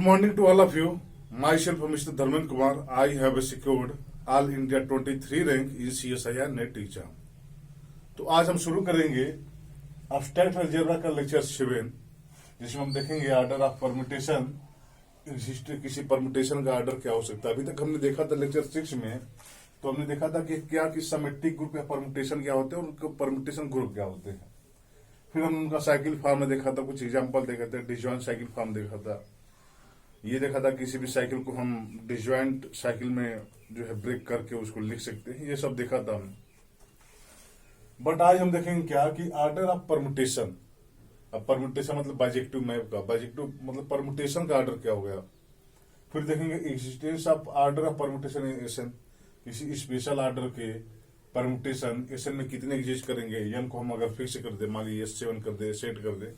morning to all of you. Myself, Mr. Dharmendra Kumar. I have secured All India 23 rank in CSIR net exam. तो आज हम शुरू करेंगे abstract algebra का lecture 7, जिसमें हम देखेंगे आर्डर ऑफ परम्यूटेशन. किसी परम्यूटेशन का आर्डर क्या हो सकता है. अभी तक हमने देखा था लेक्चर 6 में, तो हमने देखा था कि क्या कि सिमेट्रिक ग्रुप या परम्यूटेशन क्या होते हैं और उनके परम्यूटेशन ग्रुप क्या होते हैं. फिर हम उनका साइकिल फॉर्म में देखा था, कुछ एग्जांपल देखा था. डिसजॉइंट साइकिल फॉर्म देखा था. ये देखा था किसी भी साइकिल को हम डिसजॉइंट साइकिल में जो है ब्रेक करके उसको लिख सकते हैं. ये सब देखा था हमने. बट आज हम देखेंगे क्या कि आर्डर ऑफ परम्यूटेशन. अब परम्यूटेशन मतलब बाइजेक्टिव मैप का, बाइजेक्टिव मतलब परम्यूटेशन का आर्डर क्या हो गया. फिर देखेंगे existence of order of permutation in S n. किसी स्पेशल आर्डर के परम्यूटेशन एसन में कितने एग्जिस्ट करेंगे. एन को हम अगर फिक्स कर दे, मान लीजिए 7 कर दे, सेट कर दे,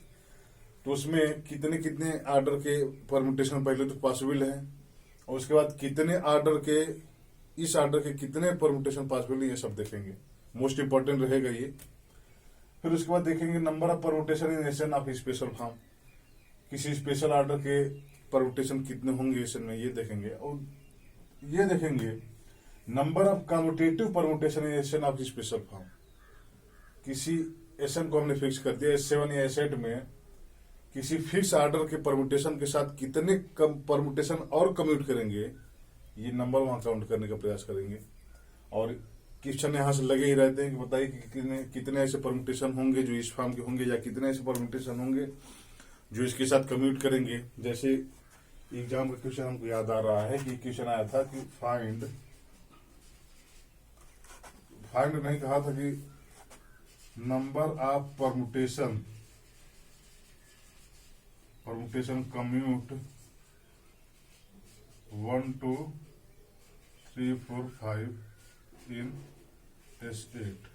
तो उसमें कितने कितने आर्डर के परम्यूटेशन पहले तो पॉसिबल है, और उसके बाद कितने आर्डर के, इस आर्डर के कितने परम्यूटेशन पॉसिबल है, ये सब देखेंगे. मोस्ट इंपॉर्टेंट रहेगा ये. फिर उसके बाद देखेंगे number of permutation in essence of special form. किसी स्पेशल आर्डर के परम्यूटेशन कितने होंगे एसन में, ये देखेंगे. और ये देखेंगे number of commutative permutation in essence of special form. किसी एसन को हमने फिक्स कर दिया S7 या S8 में, किसी फिक्स आर्डर के परम्यूटेशन के साथ कितने कम परम्यूटेशन और कम्यूट करेंगे, ये नंबर वहां काउंट करने का प्रयास करेंगे. और क्वेश्चन यहां से लगे ही रहते हैं कि बताइए कि कितने ऐसे परम्यूटेशन होंगे जो इस फॉर्म के होंगे, या कितने ऐसे परम्यूटेशन होंगे जो इसके साथ कम्यूट करेंगे. जैसे एग्जाम का क्वेश्चन हमको याद आ रहा है कि क्वेश्चन आया था कि फाइंड नहीं कहा था कि number of permutation commute 1 2 3 4 5 in S8.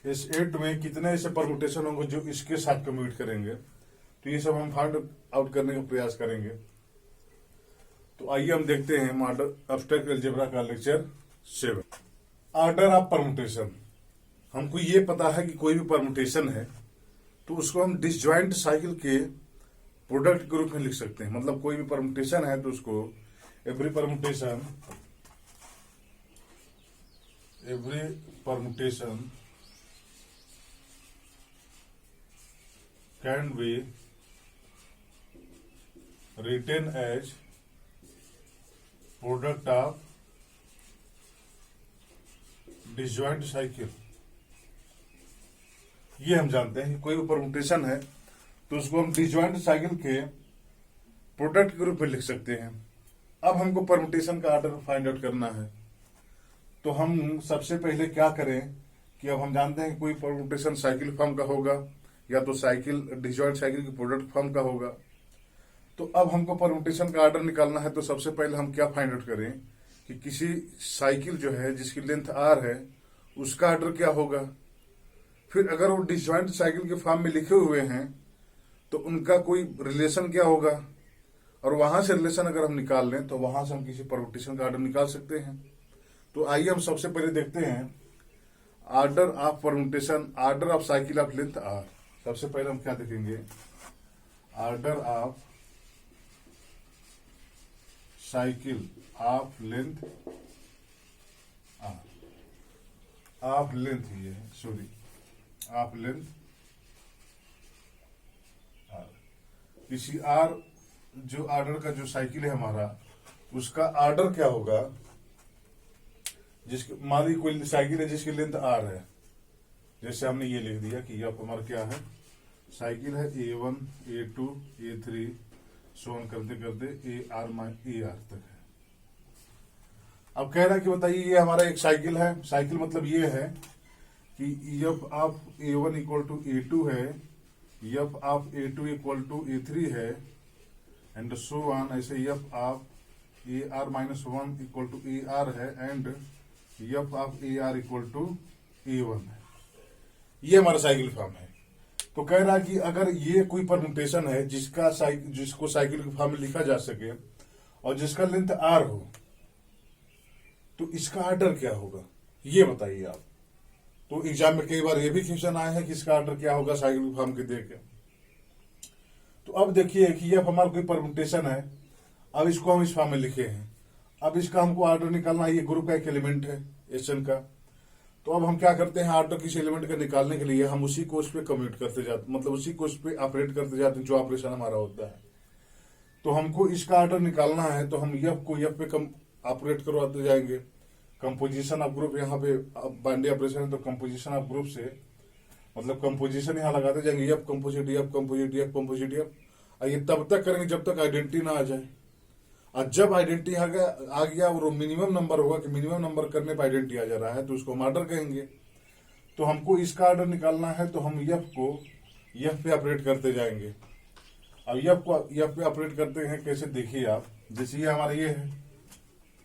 S8 में कितने ऐसे परम्यूटेशन होंगे जो इसके साथ कम्यूट करेंगे. तो ये सब हम फाइंड आउट करने का प्रयास करेंगे. तो आइए हम देखते हैं मॉडल अब्स्ट्रैक्ट अलजेब्रा का लेक्चर 7. Order of permutation. हमको ये पता है कि कोई भी परम्यूटेशन है तो उसको हम डिसजॉइंट साइकिल के प्रोडक्ट के रूप में लिख सकते हैं. मतलब कोई भी परम्यूटेशन है तो उसको every permutation can be written as product of disjoint cycle. ये हम जानते हैं कि कोई भी परम्यूटेशन है तो उसको हम डिसजॉइंट साइकिल के प्रोडक्ट के रूप में लिख सकते हैं. अब हमको परम्यूटेशन का आर्डर फाइंड आउट करना है, तो हम सबसे पहले क्या करें कि अब हम जानते हैं कि कोई परम्यूटेशन साइकिल फॉर्म का होगा या तो साइकिल डिसजॉइंट साइकिल के प्रोडक्ट फॉर्म का होगा. तो अब हमको परम्यूटेशन का आर्डर निकालना है, तो सबसे पहले हम क्या फाइंड आउट करें कि किसी साइकिल जो है जिसकी लेंथ R है उसका आर्डर क्या होगा. फिर अगर वो डिसजॉइंट साइकिल के फॉर्म में लिखे हुए हैं तो उनका कोई रिलेशन क्या होगा, और वहां से रिलेशन अगर हम निकाल लें तो वहां से हम किसी परम्यूटेशन का आर्डर निकाल सकते हैं. तो आइए हम सबसे पहले देखते हैं order of permutation, order of cycle of length R. सबसे पहले हम क्या देखेंगे, order of cycle of length R. Of length ही है, सॉरी, ऑफ लेंथ R. किसी R जो आर्डर का जो साइकिल है हमारा, उसका आर्डर क्या होगा. जिसके मान लीजिए कोई साइकिल है जिसकी लेंथ R है, जैसे हमने ये लिख दिया कि यह हमारा क्या है, साइकिल है A1 A2 A3 सोन करते करते AR तक है. अब कह रहा है कि बताइए ये हमारा एक साइकिल है. साइकिल मतलब ये है कि F of A1 equal to A2 है, F of A2 equal to A3 है, एंड सो ऑन. ऐसे f of AR-1 equal to AR है, and f of AR equal to A1 है. ये हमारा साइकिल फॉर्म है. तो कह रहा है कि अगर ये कोई परम्यूटेशन है जिसको साइकिल के फॉर्म में लिखा जा सके और जिसका लेंथ R हो, तो इसका आर्डर क्या होगा, ये बताइए आप. तो एग्जाम में कई बार ये भी क्वेश्चन आए हैं कि इसका आर्डर क्या होगा साइकिल फॉर्म के देख के. तो अब देखिए कि ये हमारा कोई परम्यूटेशन है। अब इसको हम इस फॉर्म में लिखे हैं। अब इसका हमको ऑर्डर निकालना है। ये ग्रुप का एक एलिमेंट है एसएन का। तो अब हम क्या करते हैं, ऑर्डर किसी एलिमेंट का निकालने के लिए हम उसी को उस पर कम्यूट करते जाते, मतलब उसी को उस पर ऑपरेट करते जाते हैं जो ऑपरेशन हमारा होता है। तो हमको इसका ऑर्डर निकालना है तो हम एफ को एफ पे कम ऑपरेट करवाते जाएंगे। कंपोजिशन ऑफ ग्रुप, यहाँ पे बाइनरी ऑपरेशन है तो कंपोजिशन ऑफ ग्रुप से मतलब कंपोजिशन यहाँ लगाते जाएंगे, F composite F composite F composite F. ये तब तक करेंगे जब तक आइडेंटिटी ना आ जाए। और जब आइडेंटिटी आ गया और मिनिमम नंबर होगा कि मिनिमम नंबर करने पर आइडेंटिटी आ जा रहा है तो उसको हम ऑर्डर कहेंगे। तो हमको इसका ऑर्डर निकालना है तो हम एफ को एफ पे ऑपरेट करते जाएंगे। अब एफ को एफ पे ऑपरेट करते हैं कैसे, देखिए आप। जैसे ये हमारा ये है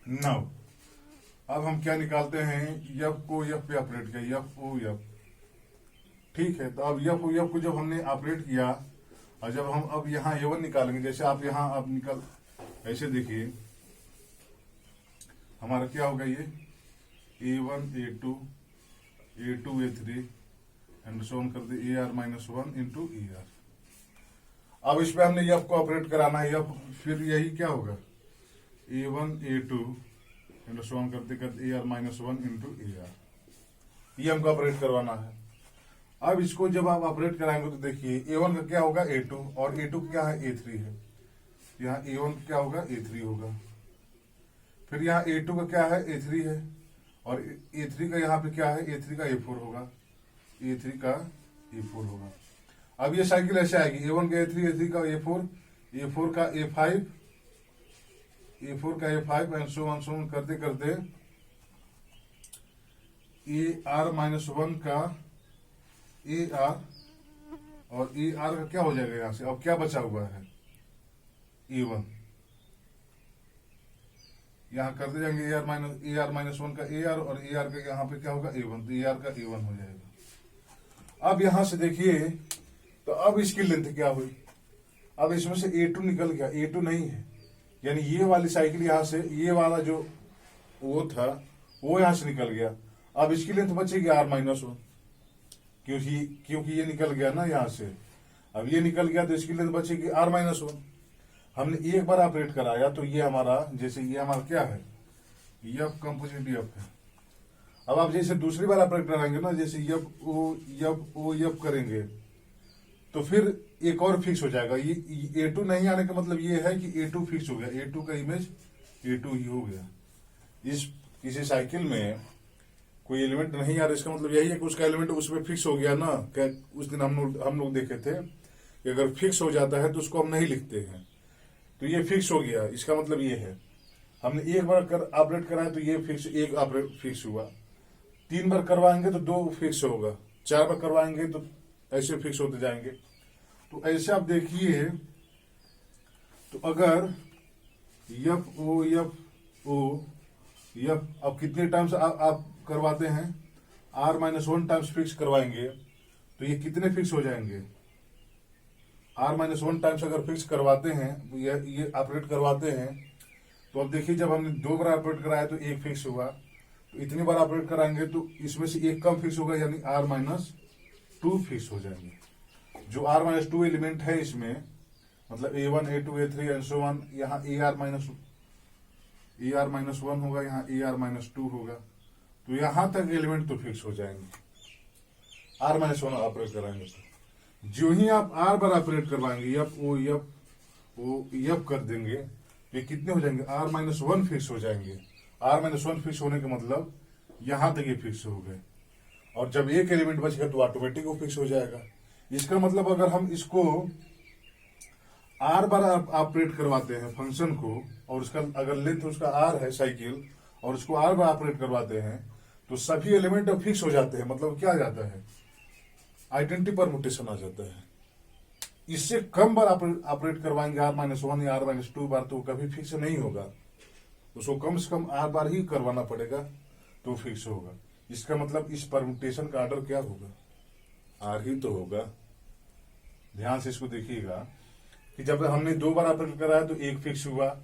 नाउ। अब हम क्या निकालते हैं, एफ को एफ पे ऑपरेट किया, एफ ओ एफ। ठीक है, तो अब एफ को जब हमने ऑपरेट किया और जब हम अब यहाँ A1 निकालेंगे, जैसे आप यहाँ आप निकाल ऐसे देखिए हमारा क्या होगा, ये A1 A2 A2 A3 and so on कर दे AR-1 इंटू ER। अब इस पे हमने एफ को ऑपरेट कराना है, एफ फिर यही क्या होगा A1 A2 and so on करते करते AR-1 इंटू ER। ये हमको ऑपरेट करवाना है। अब इसको जब आप ऑपरेट कराएंगे तो देखिए A1 का क्या होगा A2 और A2 क्या है A3 है। यहाँ A1 क्या होगा A3 होगा। फिर यहाँ A2 का क्या है A3 है और A3 का यहाँ पे क्या है A3 का A4 होगा, A3 का A4 होगा। अब ये साइकिल ऐसे आएगी, A1 का A3 A3 का A4 A4 का A5 A4 का A5 एंड सो ऑन करते करते AR-1 का AR और AR का क्या हो जाएगा यहां से। अब क्या बचा हुआ है A1, यहां करते जाएंगे AR-1 का AR और AR का यहाँ पे क्या होगा A1, तो AR का A1 हो जाएगा। अब यहां से देखिए तो अब इसकी लेंथ क्या हुई, अब इसमें से A2 निकल गया, A2 नहीं है, यानी ये वाली साइकिल यहां से ये वाला जो वो था वो यहां से निकल गया। अब इसकी लेंथ बचेगी R-1 क्योंकि ये निकल गया ना यहां से। अब ये निकल गया तो इसकी लेंथ बचेगी R-1। हमने एक बार ऑपरेट कराया तो ये हमारा, जैसे ये हमारा क्या है एफ कंपोजिट एफ है। अब आप जैसे दूसरी बार ऑपरेट कराएंगे ना, जैसे एफ ओ एफ करेंगे तो फिर एक और फिक्स हो जाएगा। ये A2 नहीं आने का मतलब ये है कि A2 फिक्स हो गया, A2 का इमेज A2 ही हो गया। इस किसी साइकिल में कोई एलिमेंट नहीं आ रहा, इसका मतलब यही है कि उसका एलिमेंट उसमें फिक्स हो गया ना। क्या उस दिन हम लोग देखे थे कि अगर फिक्स हो जाता है तो उसको हम नहीं लिखते हैं, तो ये फिक्स हो गया, इसका मतलब ये है। हमने एक बार ऑपरेट कराया तो ये फिक्स, एक ऑपरेट फिक्स हुआ। 3 बार करवाएंगे तो 2 फिक्स होगा, 4 बार करवाएंगे तो ऐसे फिक्स होते जाएंगे। तो ऐसे आप देखिए, तो अगर एफ ओ एफ अब कितने टाइम्स आप करवाते हैं, R-1 टाइम्स फिक्स करवाएंगे तो ये कितने फिक्स हो जाएंगे, R-1 टाइम्स अगर फिक्स करवाते हैं, ये ऑपरेट करवाते हैं तो अब देखिए जब हमने 2 बार ऑपरेट कराया तो 1 फिक्स हुआ, तो इतनी बार ऑपरेट कराएंगे तो इसमें से 1 कम फिक्स होगा, यानी R-2 फिक्स हो जाएंगे। जो R-2 एलिमेंट है इसमें, मतलब A1 A2 A3 and so on, यहाँ AR-1 होगा, यहाँ AR-2 होगा, तो यहां तक एलिमेंट तो फिक्स हो जाएंगे। R-1 ऑपरेट कराएंगे तो जो ही आप R बार ऑपरेट करवाएंगे एफ कर देंगे, ये कितने हो जाएंगे, R-1 फिक्स हो जाएंगे। R-1 फिक्स होने का मतलब यहां तक ये फिक्स हो गए, और जब एक एलिमेंट बचेगा तो ऑटोमेटिक वो फिक्स हो जाएगा। इसका मतलब अगर हम इसको R बार ऑपरेट करवाते हैं फंक्शन को, और उसका अगर लेंथ उसका R है साइकिल, और उसको R बार ऑपरेट करवाते हैं तो सभी एलिमेंट अब फिक्स हो जाते हैं। मतलब क्या आ जाता है, आइडेंटिटी परम्यूटेशन आ जाता है। इससे कम बार ऑपरेट करवाएंगे R-1 या R-2 बार तो कभी फिक्स नहीं होगा, उसको कम से कम R बार ही करवाना पड़ेगा तो फिक्स होगा। इसका मतलब इस परम्यूटेशन का ऑर्डर क्या होगा, R ही तो होगा। ध्यान से इसको देखिएगा कि जब हमने 2 बार ऑपरेट कराया तो 1 फिक्स हुआ,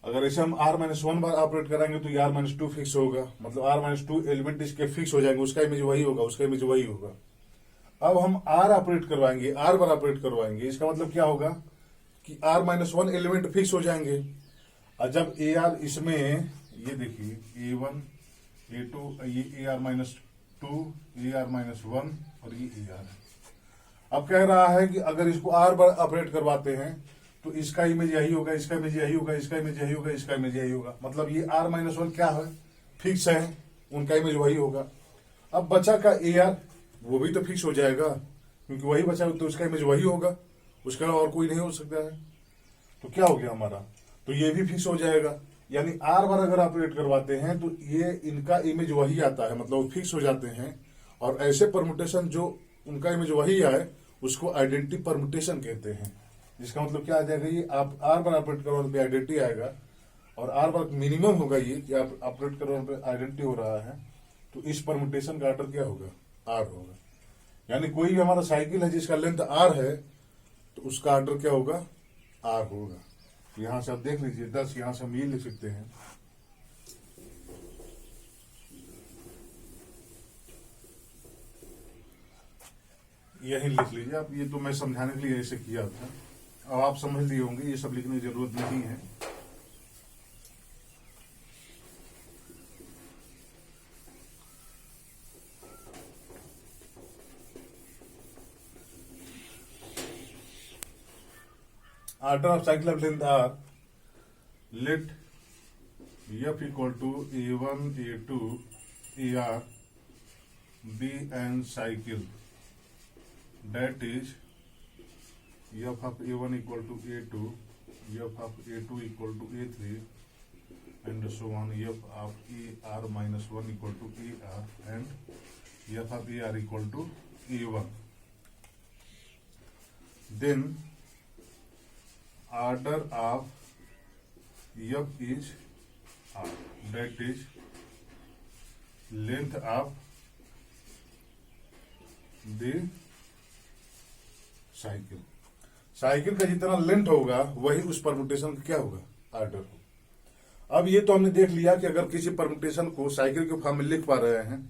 अगर ऐसे हम R-1 बार ऑपरेट कराएंगे तो R-2 फिक्स होगा, मतलब R-2 एलिमेंट इसके फिक्स हो जाएंगे, उसका इमेज वही होगा, उसका इमेज वही होगा। अब हम आर ऑपरेट करवाएंगे, आर बार ऑपरेट करवाएंगे, इसका मतलब क्या होगा कि r minus one element fix हो जाएंगे। और जब ए आर इसमें, ये देखिए ए वन ए टू, ये A R minus two, A R minus one और ये ए आर। अब कह रहा है कि अगर इसको आर बार ऑपरेट करवाते हैं तो इसका इमेज यही होगा, इसका इमेज यही होगा, इसका इमेज यही होगा, इसका इमेज यही होगा। मतलब ये आर माइनस वन क्या है, फिक्स है, उनका इमेज वही होगा। अब बचा का ए आर, वो भी तो फिक्स हो जाएगा क्योंकि वही बचा, तो उसका इमेज वही होगा, उसका और कोई नहीं हो सकता है। तो क्या हो गया हमारा, तो ये भी फिक्स हो जाएगा। यानी आर बार अगर ऑपरेट करवाते हैं तो ये इनका इमेज वही आता है, मतलब वो फिक्स हो जाते हैं। और ऐसे परमुटेशन जो उनका इमेज वही आए उसको आइडेंटिटी परमुटेशन कहते हैं। इसका मतलब क्या आ जाएगा, ये आप आर बार ऑपरेट करवाने पे आइडेंटिटी आएगा और आर बार मिनिमम होगा ये कि आप ऑपरेट करवाने पे आइडेंटिटी हो रहा है, तो इस परमुटेशन का ऑर्डर क्या होगा, आर होगा। यानी कोई भी हमारा साइकिल है जिसका लेंथ आर है तो उसका ऑर्डर क्या होगा, आर होगा। यहां से आप देख लीजिए 10, यहां से हम ये लिख सकते हैं। यही लिख लीजिए आप, ये तो मैं समझाने के लिए ऐसे किया था, अब आप समझ लिए होंगे, ये सब लिखने की जरूरत नहीं है। Order of cycle of length are, let f equal to a1 a2 ar be an cycle, that is f of a1 equal to a2, f of a2 equal to a3 and so on, f of ar minus 1 equal to ar and f of ar equal to a1. Then order of f is r, that is length of the cycle. Cycle का जितना length होगा वही उस permutation का क्या होगा, order होगा। अब ये तो हमने देख लिया कि अगर किसी परमुटेशन को साइकिल के फॉर्म में लिख पा रहे हैं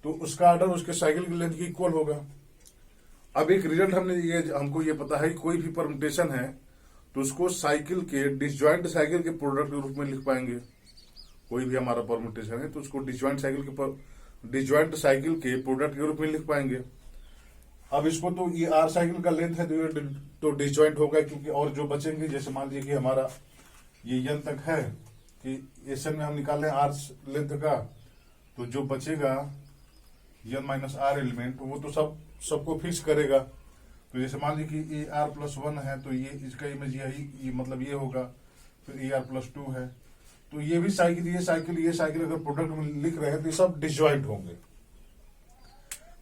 तो उसका ऑर्डर उसके साइकिल की लेंथ की इक्वल होगा। अब एक रिजल्ट हमको ये पता है कि कोई भी परमुटेशन है तो उसको साइकिल के डिसजॉइंट साइकिल के प्रोडक्ट के रूप में लिख पाएंगे। कोई भी हमारा परमुटेशन है तो उसको डिसजॉइंट साइकिल के प्रोडक्ट के रूप में लिख पाएंगे। अब इसको तो ये आर साइकिल का लेंथ है तो डिसजॉइंट होगा, क्योंकि और जो बचेंगे, जैसे मान लीजिए कि हमारा ये एन तक है कि एसन में हम निकाल लें आर लेंथ का, तो जो बचेगा एन माइनस आर एलिमेंट वो तो सबको फिक्स करेगा। तो जैसे मान लीजिए कि ए आर प्लस 1 है तो ये इसका इमेज ये मतलब ये होगा, फिर ए आर प्लस 2 है तो ये भी साइकिल, ये साइकिल अगर प्रोडक्ट में लिख रहे हैं तो ये सब डिसजॉइंट होंगे।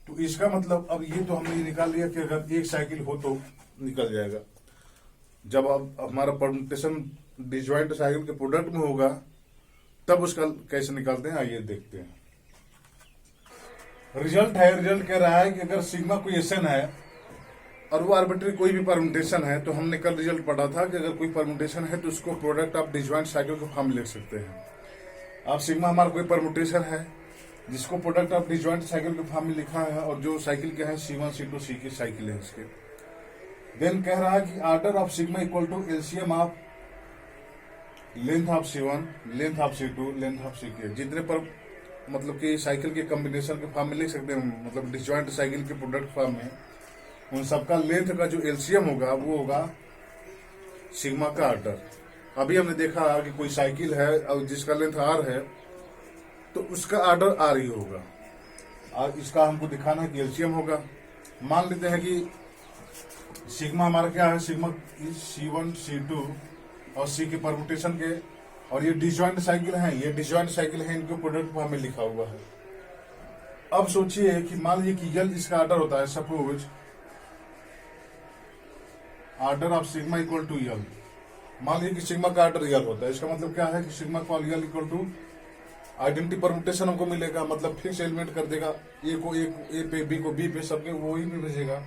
तो इसका मतलब अब ये तो हमने निकाल लिया कि अगर एक साइकिल हो तो निकल जाएगा। जब अब हमारा परमुटेशन डिसजॉइंट साइकिल के प्रोडक्ट में होगा तब उसका कैसे निकालते हैं, आइए देखते हैं। रिजल्ट कह रहा है कि अगर सिग्मा कोई एसन है और वो आर्बिट्री कोई भी परमुटेशन है, तो हमने कल रिजल्ट पढ़ा था कि अगर कोई परमुटेशन है तो उसको प्रोडक्ट ऑफ डिसजॉइंट साइकिल को हम लिख सकते हैं। अब सिग्मा हमारा कोई परमुटेशन है जिसको प्रोडक्ट ऑफ डिसजॉइंट साइकिल के फॉर्म में लिखा है और जो साइकिल के हैं C1 C2 C की साइकिल है इसके। देन कह रहा है कि order of sigma equal to LCM of length of C1, length of C2, length of C जितने पर मतलब कि साइकिल के कॉम्बिनेशन के फॉर्म में लिख सकते हैं, मतलब डिसजॉइंट साइकिल के प्रोडक्ट फॉर्म में, उन सबका लेंथ का जो एलसीएम होगा वो होगा सिग्मा का ऑर्डर। अभी हमने देखा कि कोई साइकिल है और जिसका लेंथ आर है तो उसका ऑर्डर आर ही होगा, और इसका हमको दिखाना है कि एलसीएम होगा। मान लेते हैं कि सिग्मा हमारा क्या है, सिग्मा C1 C2 और C के परमुटेशन के, और ये डिसजॉइंट साइकिल है, इनके प्रोडक्ट फॉर्म में लिखा हुआ है। अब सोचिए कि मान लीजिए कि यल इसका ऑर्डर होता है, suppose order of sigma equal to L. मान लीजिए कि सिग्मा का ऑर्डर यल होता है, इसका मतलब क्या है कि सिग्मा का यल इक्वल टू आइडेंटिटी परमुटेशन हमको मिलेगा, मतलब फिक्स एलिमेंट कर देगा, ए को ए पे, बी को बी पे, सबके वही में भेजेगा।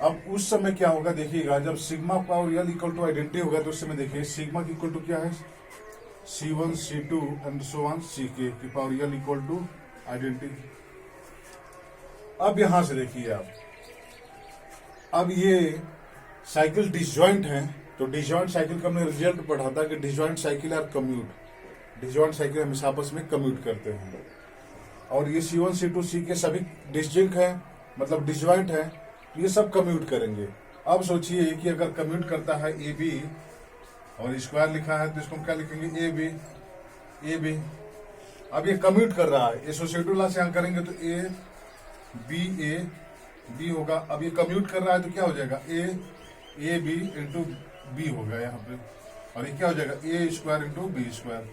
अब उस समय क्या होगा देखिएगा, जब sigma power l equal to identity होगा तो उस समय देखिए सिग्मा की इक्वल टू क्या है, C1 C2 and so on C की power l equal to identity. अब यहां से देखिए आप, अब ये साइकिल डिसजॉइंट है, तो डिसजॉइंट साइकिल का हमने रिजल्ट पढ़ा था कि disjoint cycle are commute, disjoint cycle हमेशा आपस में कम्यूट करते हैं। और ये C1 C2 C के सभी डिसजॉइंट है, मतलब डिसजॉइंट है, तो ये सब कम्यूट करेंगे। अब सोचिए कि अगर कम्यूट करता है ए बी और स्क्वायर लिखा है तो इसको हम क्या लिखेंगे, ए बी। अब ये कम्यूट कर रहा है, एसोसिएटिव लॉ से यहाँ करेंगे तो ए बी होगा। अब ये कम्यूट कर रहा है तो क्या हो जाएगा, ए बी इंटू बी होगा यहाँ पे, और ये क्या हो जाएगा, ए स्क्वायर इंटू बी स्क्वायर।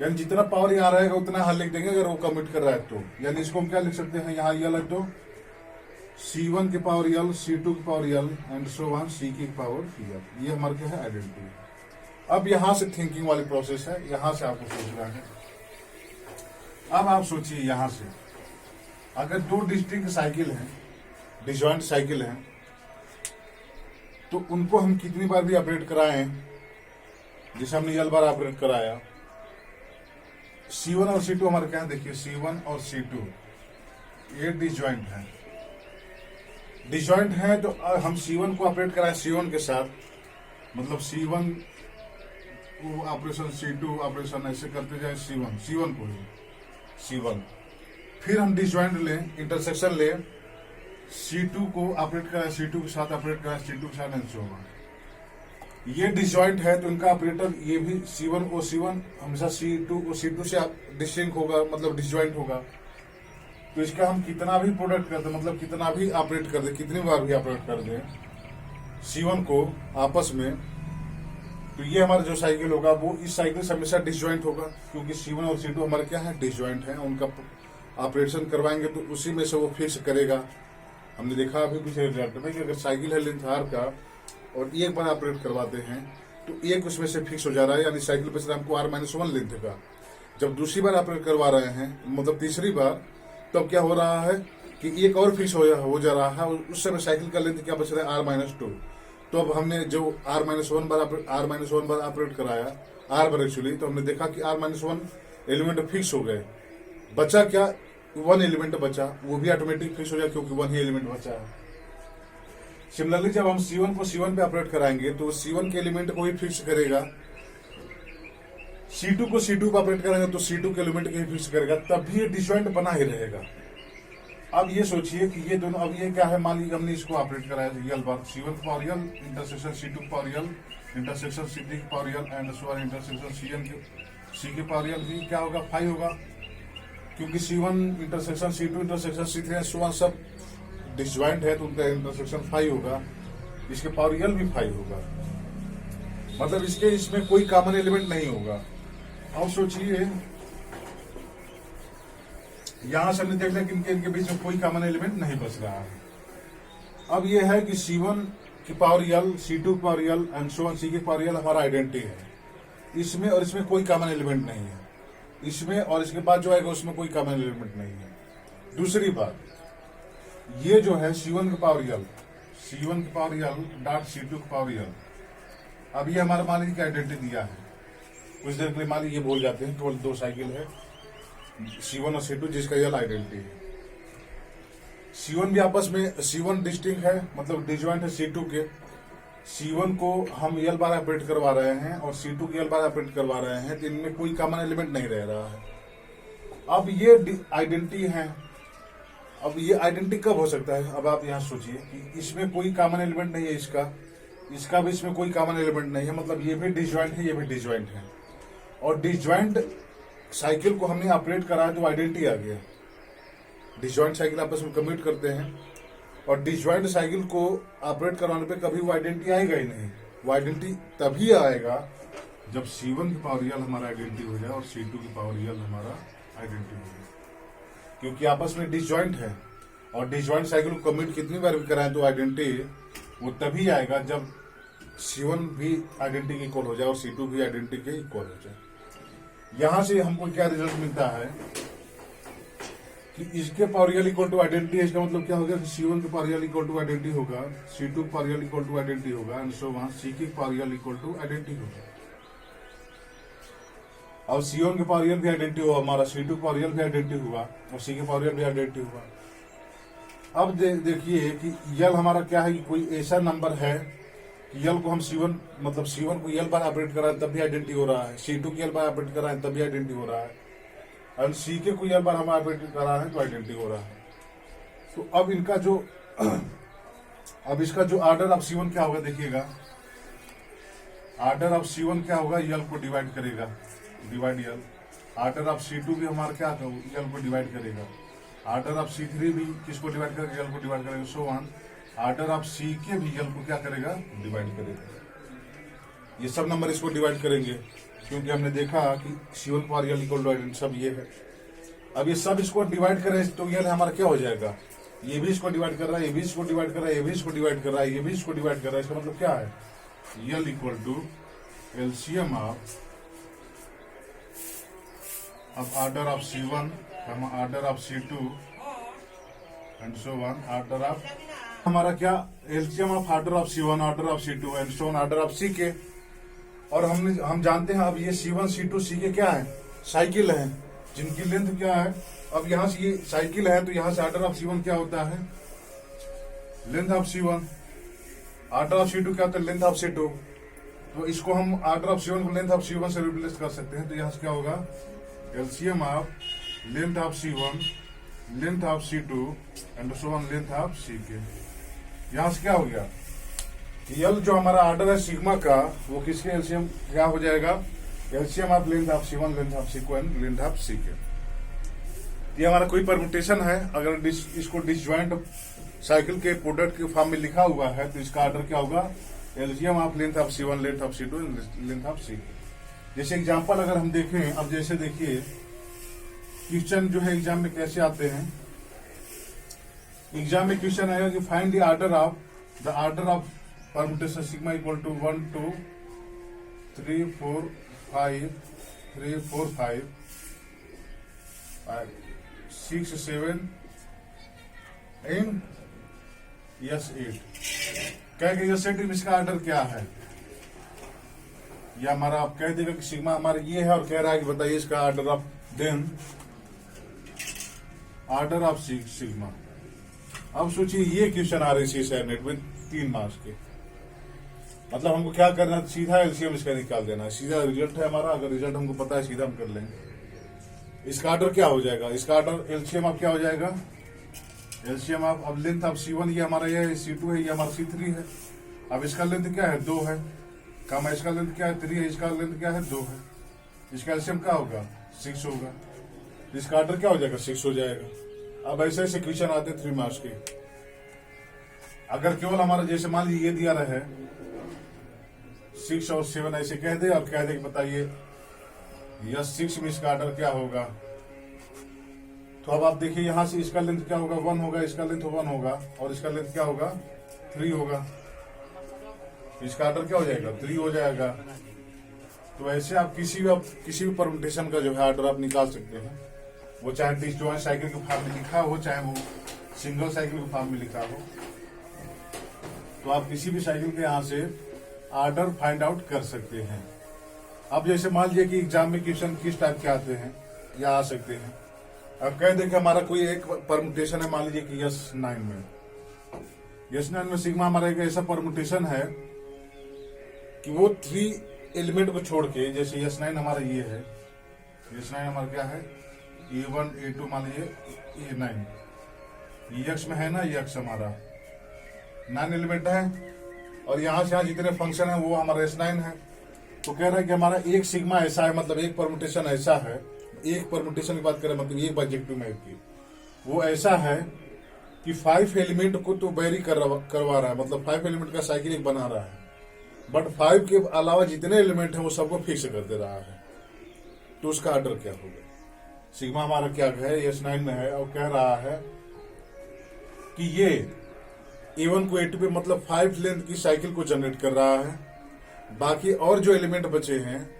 यानी जितना पावर यहाँ रहेगा उतना हल लिख देंगे अगर वो कम्यूट कर रहा है तो। यानी इसको हम क्या लिख सकते हैं, यहाँ ये लग दो C1 की पावर यल, C2 की power L and so on C की पावर यल। ये हमारे क्या है, आइडेंटिटी। अब यहां से थिंकिंग वाली प्रोसेस है, यहां से आपको सोचना है। अब आप सोचिए यहां से, अगर दो डिस्टिंक्ट साइकिल हैं, डिसजॉइंट साइकिल हैं, तो उनको हम कितनी बार भी ऑपरेट कराएं, जैसे हमने यल बार ऑपरेट कराया, C1 और C2 हमारे क्या है, देखिए C1 और C2 ये डिसजॉइंट है। डिसजॉइंट है तो हम C1 को ऑपरेट कराएं C1 के साथ, मतलब C1 को ऑपरेशन C2 ऑपरेशन ऐसे करते जाए C1 को ही C1। फिर हम डिसजॉइंट लें, इंटरसेक्शन लें, C2 को ऑपरेट कराएं C2 के साथ, ऑपरेट कराएं C2 के साथ एंड सो ऑन। ये डिसजॉइंट है तो इनका ऑपरेटर ये भी C1 और C1 हमेशा C2 और C2 से डिस्टिंक्ट होगा, मतलब डिसजॉइंट होगा। तो इसका हम कितना भी प्रोडक्ट कर दे, मतलब कितना भी ऑपरेट कर दे, कितनी बार भी ऑपरेट कर दे C1 को आपस में, तो ये हमारा जो साइकिल होगा वो इस साइकिल से हमेशा डिसजॉइंट होगा, क्योंकि C1 और C2 हमारे क्या है, डिसजॉइंट है। उनका ऑपरेशन करवाएंगे तो उसी में से वो फिक्स करेगा। हमने देखा अभी पिछले रिजल्ट में कि अगर साइकिल है लेंथ आर का और एक बार ऑपरेट करवाते हैं तो एक उसमें से फिक्स हो जा रहा है, यानी साइकिल पे हमको R-1 लेंथ का। जब दूसरी बार ऑपरेट करवा रहे हैं, मतलब तीसरी बार, तब क्या हो रहा है कि एक और फिक्स हो जा रहा है, उस समय साइकिल का लेंथ क्या बच रहा है, R-2। तो अब हमने जो R-1 बार ऑपरेट कराया, R बार एक्चुअली, तो हमने देखा कि R-1 एलिमेंट फिक्स हो गए। बचा क्या, 1 एलिमेंट बचा, वो भी ऑटोमेटिक फिक्स हो जाए क्योंकि 1 ही एलिमेंट बचा है। सिमिलरली जब हम C1 को C1 पे ऑपरेट कराएंगे तो C1 के एलिमेंट को ही फिक्स करेगा, C2 को C2 पे ऑपरेट कराएंगे तो C2 के एलिमेंट को ही फिक्स करेगा, तब भी ये डिसजॉइंट बना ही रहेगा। अब ये सोचिए कि ये दोनों, अब ये क्या है, मान लीजिए हमने इसको ऑपरेट कराया यल बार, C1 की पावर यल इंटरसेक्शन C2 की पावर यल इंटरसेक्शन C3 की power L and so on intersection C की पावर यल भी क्या होगा, 5 होगा, क्योंकि C1 intersection C2 intersection C3 and so on सब डिसजॉइंट है, तो उनका इंटरसेक्शन 5 होगा, इसके पावर यल भी 5 होगा, मतलब इसमें कोई कॉमन एलिमेंट नहीं होगा। अब सोचिए यहां से हमने देख लिया कि इनके बीच में कोई कॉमन एलिमेंट नहीं बच रहा है। अब ये है कि C1 की पावर यल, C2 की power L and so on C की पावर यल हमारा आइडेंटिटी है, इसमें और इसमें कोई कॉमन एलिमेंट नहीं है, इसमें और इसके बाद जो आएगा उसमें कोई कॉमन एलिमेंट नहीं है। दूसरी बात, ये जो है C1 की पावर यल डॉट C2 की पावर यल, अब ये हमारे मान लीजिए की आइडेंटिटी दिया है, कुछ देर के लिए मान लीजिए ये बोल जाते हैं केवल दो साइकिल है C1 और C2 जिसका यल आइडेंटिटी है। C1 भी आपस में, C1 डिस्टिंक्ट है, मतलब डिसजॉइंट है C2 के। C1 को हम यल बार ऑपरेट करवा रहे हैं और C2 की यल बार ऑपरेट करवा रहे हैं, तो इनमें कोई कॉमन एलिमेंट नहीं रह रहा है। अब ये आइडेंटिटी है, अब ये आइडेंटिटी कब हो सकता है, अब आप यहाँ सोचिए कि इसमें कोई कॉमन एलिमेंट नहीं है, इसका भी इसमें कोई कॉमन एलिमेंट नहीं है, मतलब ये भी डिसजॉइंट है, ये भी डिसजॉइंट है। और डिसजॉइंट साइकिल को हमने ऑपरेट कराया तो आइडेंटिटी आ गया। डिसजॉइंट साइकिल आपस में कम्यूट करते हैं और डिसजॉइंट साइकिल को ऑपरेट करवाने पे कभी वो आइडेंटिटी आएगा ही नहीं। वो आइडेंटिटी तभी आएगा जब C1 की पावर यल हमारा आइडेंटिटी हो जाए और C2 की पावर यल हमारा आइडेंटिटी हो जाए, क्योंकि आपस में डिसजॉइंट है। और डिसजॉइंट साइकिल को कम्यूट कितनी बार भी कराएं तो आइडेंटिटी वो तभी आएगा जब C1 भी आइडेंटिटी के इक्वल हो जाए और C2 भी आइडेंटिटी के इक्वल हो जाए। यहां से हमको क्या रिजल्ट मिलता है कि इसके power l equal to identity है, इसका मतलब क्या होगा कि C1 के power l equal to identity होगा, C2 के power l equal to identity होगा एंड सो वहां C के power l equal to identity होगा। और C1 के पावर यल भी आइडेंटिटी होगा हमारा, C2 के पावर यल भी आइडेंटिटी हुआ और C के पावर यल भी आइडेंटिटी हुआ। अब देखिए कि यल हमारा क्या है कि कोई ऐसा नंबर है कि यल को हम C1 मतलब C1 को यल बार ऑपरेट कर रहा है तब भी आइडेंटिटी हो रहा है, C2 को यल बार ऑपरेट कर रहा है तब भी आइडेंटिटी हो रहा है, और CK को यल बार हम ऑपरेट कर रहा है तो आइडेंटिटी हो रहा है। तो अब इनका जो अब इसका जो ऑर्डर ऑफ C1 क्या होगा देखिएगा, ऑर्डर ऑफ C1 क्या होगा, यल को डिवाइड करेगा, divide L. Order of C2 भी हमारा क्या होगा, यल को डिवाइड करेगा। ऑर्डर ऑफ C3 भी किसको डिवाइड करेगा, यल को डिवाइड करेगा, सो ऑन। ऑर्डर ऑफ CK भी यल को क्या करेगा, डिवाइड करेगा। ये सब नंबर इसको डिवाइड करेंगे क्योंकि हमने देखा कि C1 power l equal to सब ये है। अब ये सब इसको डिवाइड करें तो यल हमारा क्या हो जाएगा, ये भी इसको डिवाइड कर रहा है, ये भी इसको डिवाइड कर रहा है, ये भी इसको डिवाइड कर रहा है, ये भी इसको डिवाइड कर रहा है। इसका मतलब क्या है, L equal to LCM of order of C1, order of C2 and so on, order of हमारा क्या LCM of order of C1, order of C2 and so on, order of CK। और हम जानते हैं अब ये C1 C2 CK क्या है, साइकिल है जिनकी लेंथ क्या है। अब यहाँ से ये साइकिल है तो यहाँ से ऑर्डर ऑफ C1 क्या होता है, length of C1, order of C2 क्या होता है, लेंथ ऑफ C2। तो इसको हम ऑर्डर ऑफ C1 को लेंथ ऑफ C1 से रिप्लेस कर सकते हैं। तो यहाँ से क्या होगा, LCM of length of C1, length of C2 and so on, length of CK। यहाँ से क्या हो गया, यल जो हमारा ऑर्डर है सिग्मा का वो किसके एलसीएम क्या हो जाएगा, LCM of length of C1, length of C2 and length of CK। ये हमारा कोई परमुटेशन है, अगर इसको डिसजॉइंट साइकिल के प्रोडक्ट के फॉर्म में लिखा हुआ है तो इसका ऑर्डर क्या होगा, LCM of length of C1, length of C2 length of CK। जैसे एग्जांपल अगर हम देखें, अब जैसे देखिए क्वेश्चन जो है एग्जाम में कैसे आते हैं, एग्जाम में क्वेश्चन आएगा कि find the order of permutation sigma equal to 1 2 3 4 5 3 4 5 6 7 and yes 8। कह के यस 8 इसका ऑर्डर क्या है, या हमारा आप कह देगा कि सिग्मा हमारा ये है और कह रहा है कि बताइए इसका order of, then order of sigma. अब सोचिए ये क्वेश्चन आ रही है नेट में 3 मार्क्स के, मतलब हमको क्या करना है, सीधा एलसीएम इसका निकाल देना है, सीधा रिजल्ट है हमारा, अगर रिजल्ट हमको पता है सीधा हम कर लेंगे। इसका ऑर्डर क्या हो जाएगा, इसका ऑर्डर एलसीएम ऑफ क्या हो जाएगा, एलसीएम ऑफ, अब लेंथ ऑफ C1 ये हमारा ये C2 है, ये हमारा C3 है। अब इसका लेंथ क्या है, 2 है, कम इसका लेंथ क्या है, 3 है, इसका लेंथ क्या है, 2 है। इसका एलसीएम क्या होगा, 6 होगा। इसका ऑर्डर क्या हो जाएगा, 6 हो जाएगा। अब ऐसे ऐसे क्वेश्चन आते हैं 3 मार्क्स के। अगर केवल हमारा जैसे मान लीजिए ये दिया रहा है 6 और 7 ऐसे कह दे और कह दे कि बताइए यस 6 में इसका ऑर्डर क्या होगा, तो अब आप देखिए यहां से इसका लेंथ क्या होगा, 1 होगा, इसका लेंथ 1 होगा और इसका लेंथ क्या होगा, 3 होगा। इसका ऑर्डर क्या हो जाएगा, 3 हो जाएगा। तो ऐसे आप किसी भी परमुटेशन का जो है ऑर्डर आप निकाल सकते हैं, वो चाहे डिसजॉइंट साइकिल के फॉर्म में लिखा हो चाहे वो सिंगल साइकिल के फॉर्म में लिखा हो। तो आप किसी भी साइकिल के यहाँ से ऑर्डर फाइंड आउट कर सकते हैं। अब जैसे मान लीजिए कि एग्जाम में क्वेश्चन किस टाइप के आते हैं या आ सकते हैं। अब कह दें कि हमारा कोई एक परमुटेशन है, मान लीजिए कि S9 में, S9 में सिग्मा हमारा एक ऐसा परमुटेशन है कि वो 3 एलिमेंट को छोड़ के, जैसे S9 हमारा ये है, S9 हमारा क्या है, A1 A2 मान लीजिए A9, ये X में है ना, ये X हमारा 9 एलिमेंट है और यहाँ से यहाँ जितने फंक्शन है वो हमारा S9 है। तो कह रहा है कि हमारा एक सिग्मा ऐसा है, मतलब एक परमुटेशन ऐसा है, एक परमुटेशन की बात करें मतलब एक बाइजेक्टिव मैप की, वो ऐसा है कि 5 एलिमेंट को तो वेरी करवा रहा है, मतलब 5 एलिमेंट का साइकिल एक बना रहा है, बट 5 के अलावा जितने एलिमेंट है वो सबको फिक्स कर दे रहा है। तो उसका ऑर्डर क्या होगा, सिग्मा हमारा क्या है, S9 में है और कह रहा है कि ये A1 को A2 पे मतलब 5 लेंथ की साइकिल को जनरेट कर रहा है, बाकी और जो एलिमेंट बचे हैं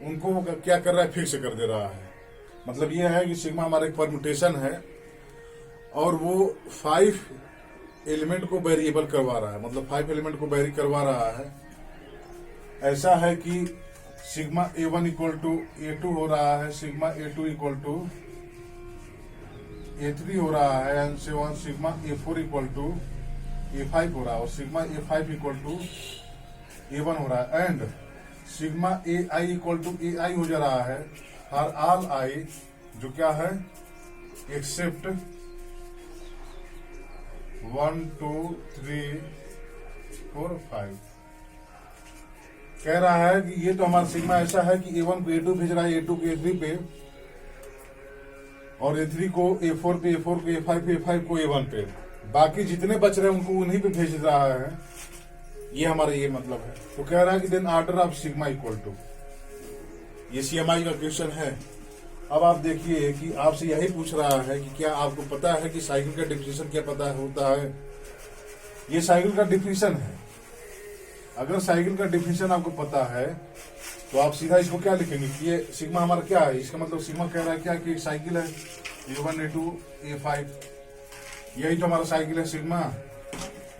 उनको वो क्या कर रहा है, फिक्स कर दे रहा है। मतलब ये है कि सिग्मा हमारा एक परमुटेशन है और वो 5 एलिमेंट को वेरिएबल करवा रहा है, मतलब 5 एलिमेंट को वेरी करवा रहा है। ऐसा है कि sigma A1 equal to A2 हो रहा है, sigma A2 equal to A3 हो रहा है एंड से one sigma A4 equal to A5 हो रहा है और sigma A5 equal to A1 हो रहा है and sigma AI equal to AI हो जा रहा है फॉर ऑल आई जो क्या है एक्सेप्ट 1 2 3 4 5 कह रहा है कि ये तो हमारा सिग्मा ऐसा है कि A1 को A2 भेज रहा है, A2 को A3 पे और A3 को A4 पे, A4 को A5 पे, A5 को A1 पे, बाकी जितने बच रहे हैं उनको उन्हीं पे भेज रहा है। ये हमारा ये मतलब है। तो कह रहा है कि then order of sigma equal to, ये CMI का क्वेश्चन है। अब आप देखिए कि आपसे यही पूछ रहा है कि क्या आपको पता है कि साइकिल का डिफिनेशन क्या पता होता है। ये साइकिल का डिफिनेशन है। अगर साइकिल का डिफिनेशन आपको पता है तो आप सीधा इसको क्या लिखेंगे कि ये सिग्मा हमारा क्या है। इसका मतलब सिग्मा कह रहा है क्या कि साइकिल है A1 A2 A5, यही तो हमारा साइकिल है सिग्मा।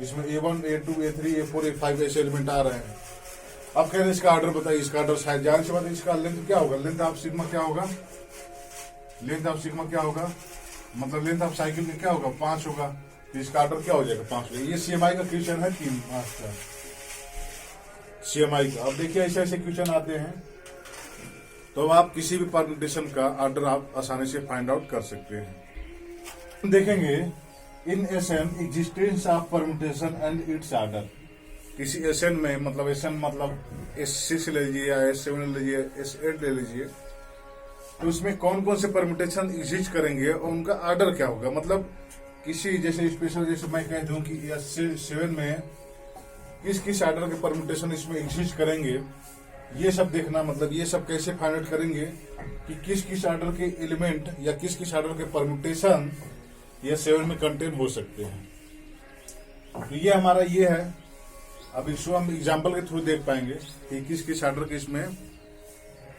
इसमें A1 A2 A3 A4 A5 ऐसे एलिमेंट आ रहे हैं। अब कह रहे हैं इसका ऑर्डर बताइए। इसका ऑर्डर शायद जाहिर सी बात है, इसका लेंथ क्या होगा, लेंथ ऑफ सिग्मा क्या होगा, लेंथ ऑफ सिग्मा क्या होगा, मतलब लेंथ ऑफ साइकिल का क्या होगा 5 होगा। तो इसका ऑर्डर क्या हो जाएगा 5 होगा। ये CMI का क्वेश्चन है 3 का CMI का। अब देखिए ऐसे ऐसे क्वेश्चन आते हैं तो आप किसी भी परम्यूटेशन का ऑर्डर आप आसानी से फाइंड आउट कर सकते हैं। देखेंगे इन SN existence of permutation and it's order. किसी SN में मतलब SN मतलब S6 ले लीजिए या S7 ले लीजिए S8 ले लीजिए, तो उसमें कौन कौन से परम्यूटेशन एग्जिस्ट करेंगे और उनका ऑर्डर क्या होगा। मतलब किसी जैसे स्पेशल जैसे मैं कह दूं कि S7 में किस किस ऑर्डर के परम्यूटेशन इसमें एग्जिस्ट करेंगे, ये सब देखना। मतलब ये सब कैसे फाइंड आउट करेंगे कि किस किस ऑर्डर के एलिमेंट या किस किस ऑर्डर के परम्यूटेशन ये 7 में कंटेन हो सकते हैं। तो ये हमारा ये है। अब इसको हम एग्जाम्पल के थ्रू देख पाएंगे कि किस किस ऑर्डर के इसमें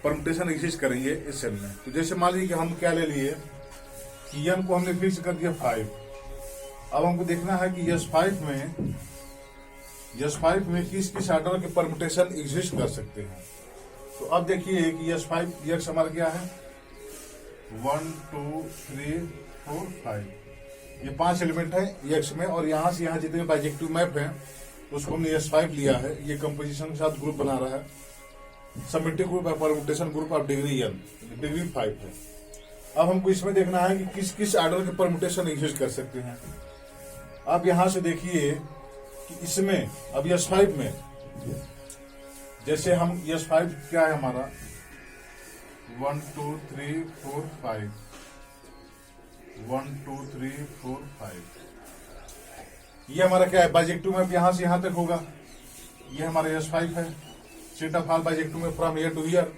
परम्यूटेशन एग्जिस्ट करेंगे इस सेल में। तो जैसे मान लीजिए कि हम क्या ले लिए कि n को हमने फिक्स कर दिया 5। अब हमको देखना है कि S5 में किस किस ऑर्डर के परम्यूटेशन एग्जिस्ट कर सकते हैं। तो अब देखिए कि S5 x हमारा क्या है 1 2 3 4 5, ये 5 एलिमेंट है x में और यहां से यहां जितने बाइजेक्टिव मैप हैं उसको हमने S5 लिया है। ये कंपोजिशन के साथ ग्रुप बना रहा है। समेटिक ग्रुप है, permutation group of degree n, degree 5 है। अब हमको इसमें देखना है कि किस किस ऑर्डर के परम्यूटेशन एग्जिस्ट कर सकते हैं। अब यहां से देखिए कि इसमें अब S5 में जैसे हम S5 क्या है हमारा 1 2 3 4 5 1 2 3 4 5, ये हमारा क्या है बाइजेक्टिव मैप यहां से यहां तक होगा। ये हमारा S5 है, set of all bijective map from here to here.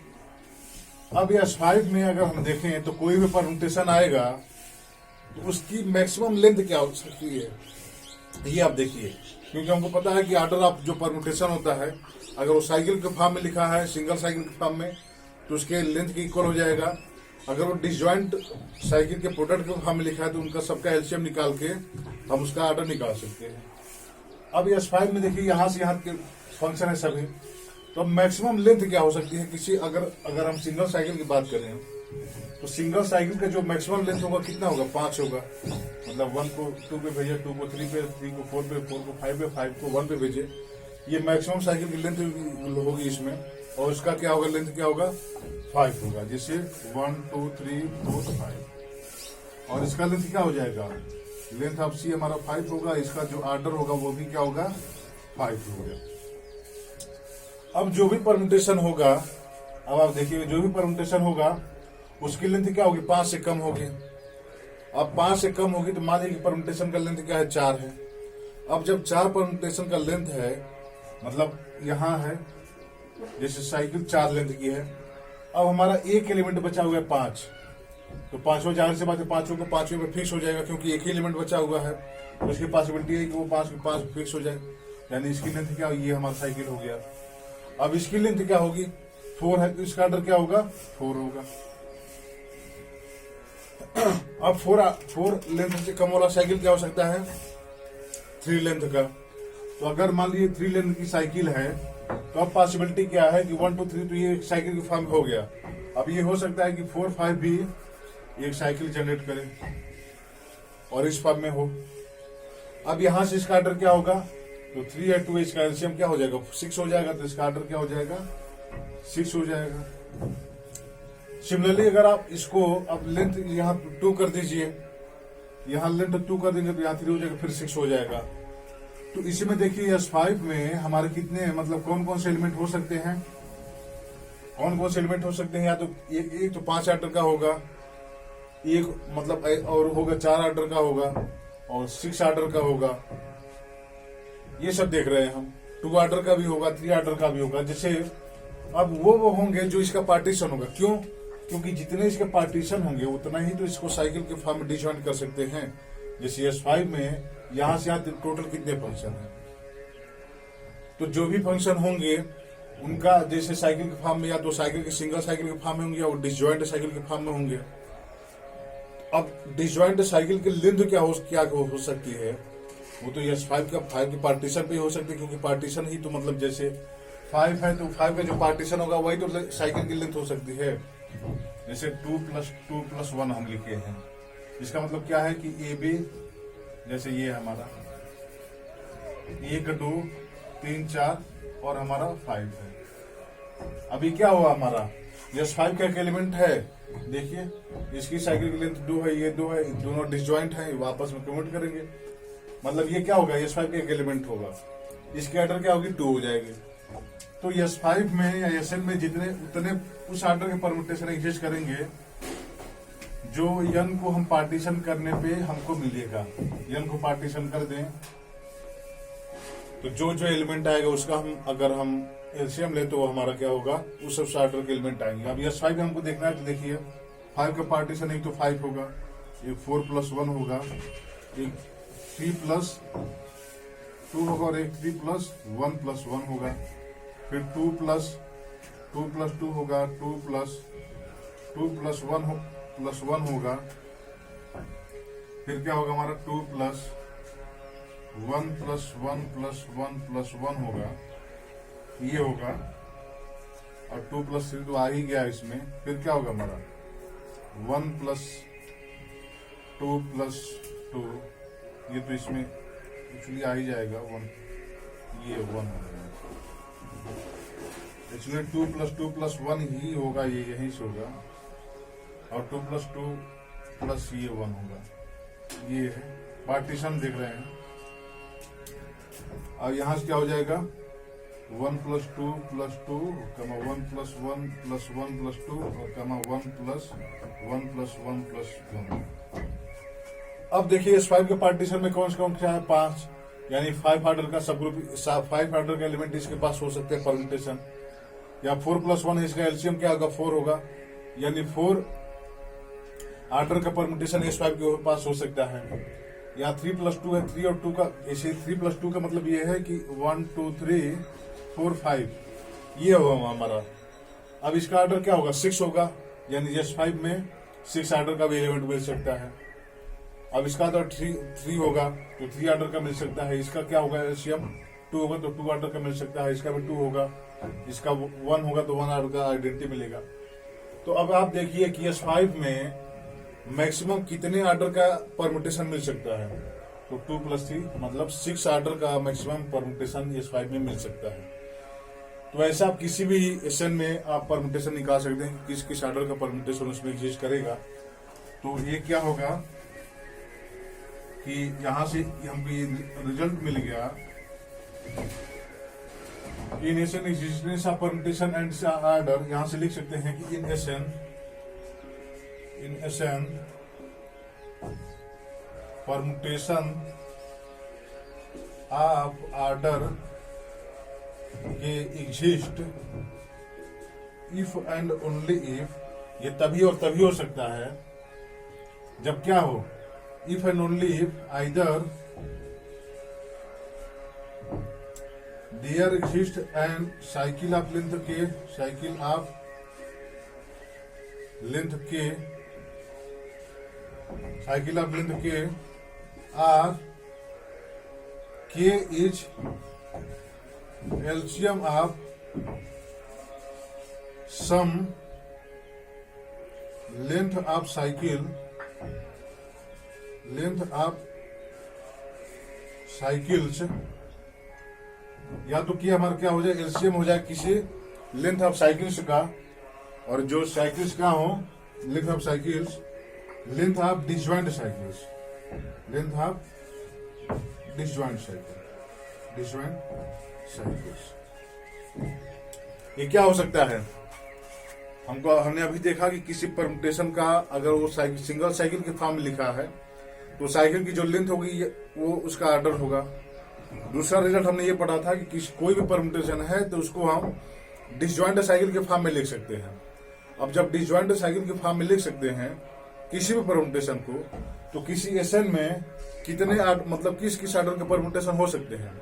अब S5 में अगर हम देखें तो कोई भी परम्यूटेशन आएगा तो उसकी मैक्सिमम लेंथ क्या हो सकती है, ये आप देखिए। क्योंकि हमको पता है कि ऑर्डर ऑफ जो परम्यूटेशन होता है अगर वो साइकिल के फॉर्म में लिखा है, सिंगल साइकिल के फॉर्म में, तो उसके लेंथ के इक्वल हो जाएगा। अगर वो डिसजॉइंट साइकिल के प्रोडक्ट के फॉर्म में लिखा है तो उनका सबका एलसीएम निकाल के हम उसका ऑर्डर निकाल सकते हैं। अब S5 में देखिए यहाँ से यहाँ के फंक्शन है सभी, तो मैक्सिमम लेंथ क्या हो सकती है किसी अगर हम सिंगल साइकिल की बात करें तो सिंगल साइकिल का जो मैक्सिमम लेंथ होगा कितना होगा 5 होगा। मतलब 1 को 2 पे भेजे, 2 को 3 पे, 3 को 4 पे, 4 को 5 पे, 5 को 1 पे भेजे। ये मैक्सिमम साइकिल की लेंथ होगी इसमें और इसका क्या होगा लेंथ क्या होगा 5 होगा। जैसे 1 2 3 4 5 और इसका लेंथ क्या हो जाएगा, लेंथ ऑफ C हमारा 5 होगा। इसका जो ऑर्डर होगा वो भी क्या होगा 5 होगा। अब जो भी परम्यूटेशन होगा, अब आप देखिए जो भी परम्यूटेशन होगा उसकी लेंथ क्या होगी 5 से कम होगी। अब 5 से कम होगी तो मान लीजिए परम्यूटेशन का लेंथ क्या है 4 है। अब जब 4 परम्यूटेशन का लेंथ है मतलब यहाँ है जैसे साइकिल 4 लेंथ की है, अब हमारा एक एलिमेंट बचा हुआ है 5, तो 5वां जाहिर सी बात है 5 को 5वें पे फिक्स हो जाएगा क्योंकि एक ही एलिमेंट बचा हुआ है। तो उसकी पॉसिबिलिटी है कि वो 5 के 5 फिक्स हो जाए, यानी इसकी लेंथ क्या होगी, ये हमारा साइकिल हो गया। अब इसकी लेंथ क्या होगी 4 है तो इसका ऑर्डर क्या होगा 4 होगा। अब 4 लेंथ से कम वाला साइकिल क्या हो सकता है 3 लेंथ का। तो अगर मान लीजिए 3 लेंथ की साइकिल है तो अब पॉसिबिलिटी क्या है कि 1 2 3 तो ये साइकिल की फॉर्म हो गया। अब ये हो सकता है कि 4 5 भी एक साइकिल जनरेट करे। और इस फॉर्म में हो। अब यहां से इसका ऑर्डर क्या होगा, तो 3 या 2 इसका एलसीएम क्या हो जाएगा, 6 हो जाएगा, तो इसका ऑर्डर क्या हो जाएगा, 6 हो जाएगा। सिमिलरली अगर आप इसको अब लेंथ यहाँ 2 कर दीजिए, यहाँ लेंथ 2 कर देंगे तो यहाँ 3 हो जाएगा, फिर 6 हो जाएगा। तो इसी में देखिए S5 में हमारे कितने मतलब कौन कौन से एलिमेंट हो सकते हैं, कौन कौन से एलिमेंट हो सकते हैं, या तो एक तो 5 ऑर्डर का होगा, एक मतलब और होगा 4 ऑर्डर का होगा, और 6 ऑर्डर का होगा, ये सब देख रहे हैं हम। 2 ऑर्डर का भी होगा, 3 ऑर्डर का भी होगा। जैसे अब वो होंगे जो इसका पार्टीशन होगा, क्यों, क्योंकि जितने इसके पार्टीशन होंगे उतना ही तो इसको साइकिल के फॉर्म में डिजॉइन कर सकते हैं। जैसे S5 में यहां से यहां टोटल कितने फंक्शन हैं, तो जो भी फंक्शन होंगे उनका जैसे साइकिल के फॉर्म में या तो साइकिल के सिंगल साइकिल के फॉर्म में होंगे और डिसजॉइंट साइकिल के फॉर्म में होंगे। अब डिसजॉइंट साइकिल की लेंथ क्या हो सकती है, वो तो S5 का 5 के पार्टीशन पे हो सकती है, क्योंकि पार्टीशन ही तो मतलब जैसे 5 है तो 5 का जो पार्टीशन होगा वही तो साइकिल की लेंथ हो सकती है। जैसे 2 + 2 + 1 हम लिखे हैं, इसका मतलब क्या है कि AB जैसे ये हमारा 1 2 3 4 और हमारा 5 है। अभी क्या हुआ हमारा, S5 का एक एलिमेंट है, देखिए इसकी साइकिल की लेंथ 2 है, ये 2 है, दोनों डिसजॉइंट है, आपस में कन्वर्ट करेंगे, मतलब ये क्या होगा, S5 का एक एलिमेंट होगा, इसकी ऑर्डर क्या होगी, 2 हो जाएगी। तो S5 में या Sn में जितने उतने उस ऑर्डर के परम्यूटेशन एग्जिस्ट करेंगे जो n को हम पार्टीशन करने पे हमको मिलेगा। n को पार्टीशन कर दें तो जो जो एलिमेंट आएगा उसका हम अगर हम एलसीएम ले तो हमारा क्या होगा, उस सब ऑर्डर के एलिमेंट आएंगे। अब S5 हमको देखना है, तो देखिए 5 का पार्टीशन एक तो 5 होगा, एक 4 + 1 होगा, एक 3 + 2 होगा और एक 3 + 1 + 1 होगा, फिर 2 + 2 होगा, 2 + 1 होगा, फिर क्या होगा हमारा 2 + 1 + 1 + 1 + 1 होगा, ये होगा, और 2 + 3 तो आ ही गया इसमें। फिर क्या होगा हमारा 1 + 2 + 2, ये तो इसमें एक्चुअली आ ही जाएगा 1, ये 1 होगा, इसमें 2 + 2 + 1 ही होगा, ये यहीं से होगा, और 2 + 2 + ये 1 होगा, ये है पार्टीशन देख रहे हैं। और यहां से क्या हो जाएगा 1 + 2 + 2, 1 + 1 + 1 + 2 और 1 + 1 + 1 + 1। अब देखिए S5 के पार्टीशन में कौन सा है, 5, यानी 5 ऑर्डर का सब ग्रुप, 5 ऑर्डर का एलिमेंट इसके पास हो सकते हैं परम्यूटेशन, या 4 + 1 है, इसका एलसीएम क्या होगा, 4 होगा, यानी 4 ऑर्डर का परम्यूटेशन S5 के पास हो सकता है। या 3 + 2 है, 3 और 2 का, ऐसे 3 + 2 का मतलब ये है कि 1 2 3 4 5, ये होगा हमारा। अब इसका ऑर्डर क्या होगा, 6 होगा, यानी S5 में 6 ऑर्डर का भी एलिमेंट मिल सकता है। अब इसका तो 3 होगा तो 3 ऑर्डर का मिल सकता है। इसका क्या होगा, एलसीएम 2 होगा तो 2 ऑर्डर का मिल सकता है, इसका भी 2 होगा, इसका 1 होगा तो 1 ऑर्डर का आइडेंटिटी मिलेगा। तो अब आप देखिए कि S5 में मैक्सिमम कितने ऑर्डर का परम्यूटेशन मिल सकता है, तो 2 + 3 मतलब 6 ऑर्डर का मैक्सिमम परम्यूटेशन S5 में मिल सकता है। तो ऐसा आप किसी भी एसएन में आप परम्यूटेशन निकाल सकते हैं, किस किस ऑर्डर का परम्यूटेशन उसमें एग्जिस्ट करेगा। तो ये क्या होगा कि यहां से हमको रिजल्ट मिल गया, in S n existence of permutation and order, यहां से लिख सकते हैं कि in SN permutation of order के exist if and only if, ये तभी और तभी हो सकता है जब क्या हो, if and only if either there exist and cycle of length k or k is LCM of some length of cycle length of cycles, या तो कि हमारा क्या हो जाए, एलसीएम हो जाए किसी लेंथ ऑफ साइकिल्स का, और जो साइकिल्स का हो length of cycles, length of disjoint cycles, length of disjoint cycle, disjoint cycles. ये क्या हो सकता है, हमने अभी देखा कि किसी परम्यूटेशन का अगर वो सिंगल साइकिल के फॉर्म में लिखा है तो साइकिल की जो लेंथ होगी वो उसका ऑर्डर होगा। दूसरा रिजल्ट हमने ये पढ़ा था कि कोई भी परम्यूटेशन है तो उसको हम डिसजॉइंट साइकिल के फॉर्म में लिख सकते हैं। अब जब डिसजॉइंट साइकिल के फॉर्म में लिख सकते हैं किसी भी परम्यूटेशन को, तो किसी एसएन में कितने मतलब किस किस ऑर्डर के परम्यूटेशन हो सकते हैं,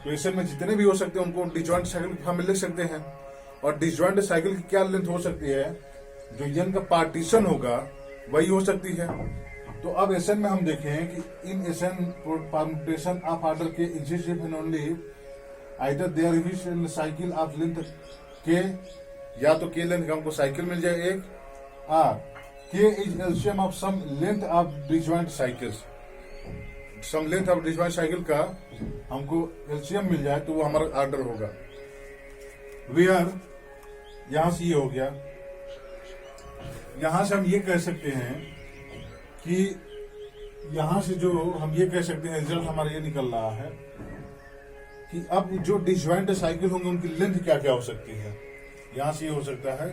तो एसएन में जितने भी हो सकते हैं उनको डिसजॉइंट साइकिल के फॉर्म में लिख सकते हैं। और डिसजॉइंट साइकिल की क्या लेंथ हो सकती है, जो एन का पार्टीशन होगा वही हो सकती है। तो अब एसएन में हम देखें कि in SN permutation of order के exist if and only either there is cycle of length k, या तो के लेंथ का हमको साइकिल मिल जाए एक, or k is LCM of some length of disjoint cycles, some length of disjoint cycle का हमको एलसीएम मिल जाए तो वो हमारा ऑर्डर होगा। वेयर यहां से ये हो गया, यहां से हम ये कह सकते हैं कि यहां से जो हम ये कह सकते हैं रिजल्ट हमारा ये निकल रहा है कि अब जो डिसजॉइंट साइकिल होंगे उनकी लेंथ क्या क्या हो सकती है। यहां से ये हो सकता है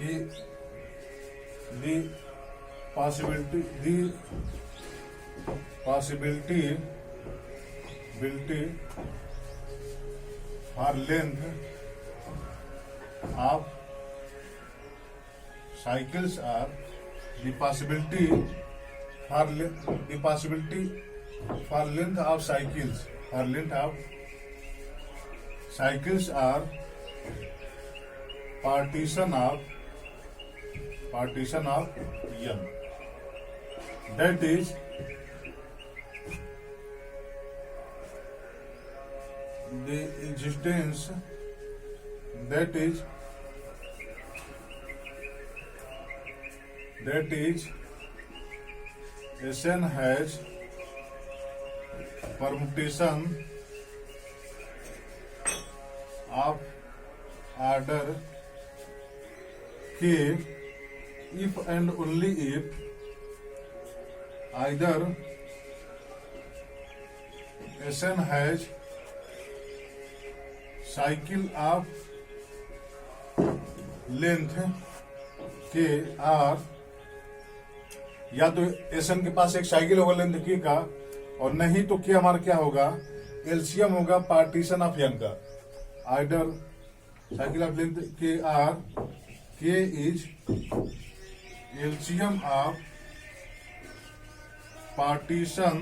कि दी possibility for length of cycles are the possibility for length of cycles are partition of n, that is the existence, that is SN has permutation of order K if and only if either SN has cycle of length K or, या तो SN के पास एक cycle होगा length के का, और नहीं तो क्या हमारा क्या होगा, एलसीएम होगा पार्टीशन ऑफ एन का, either cycle of length k or k is LCM of partition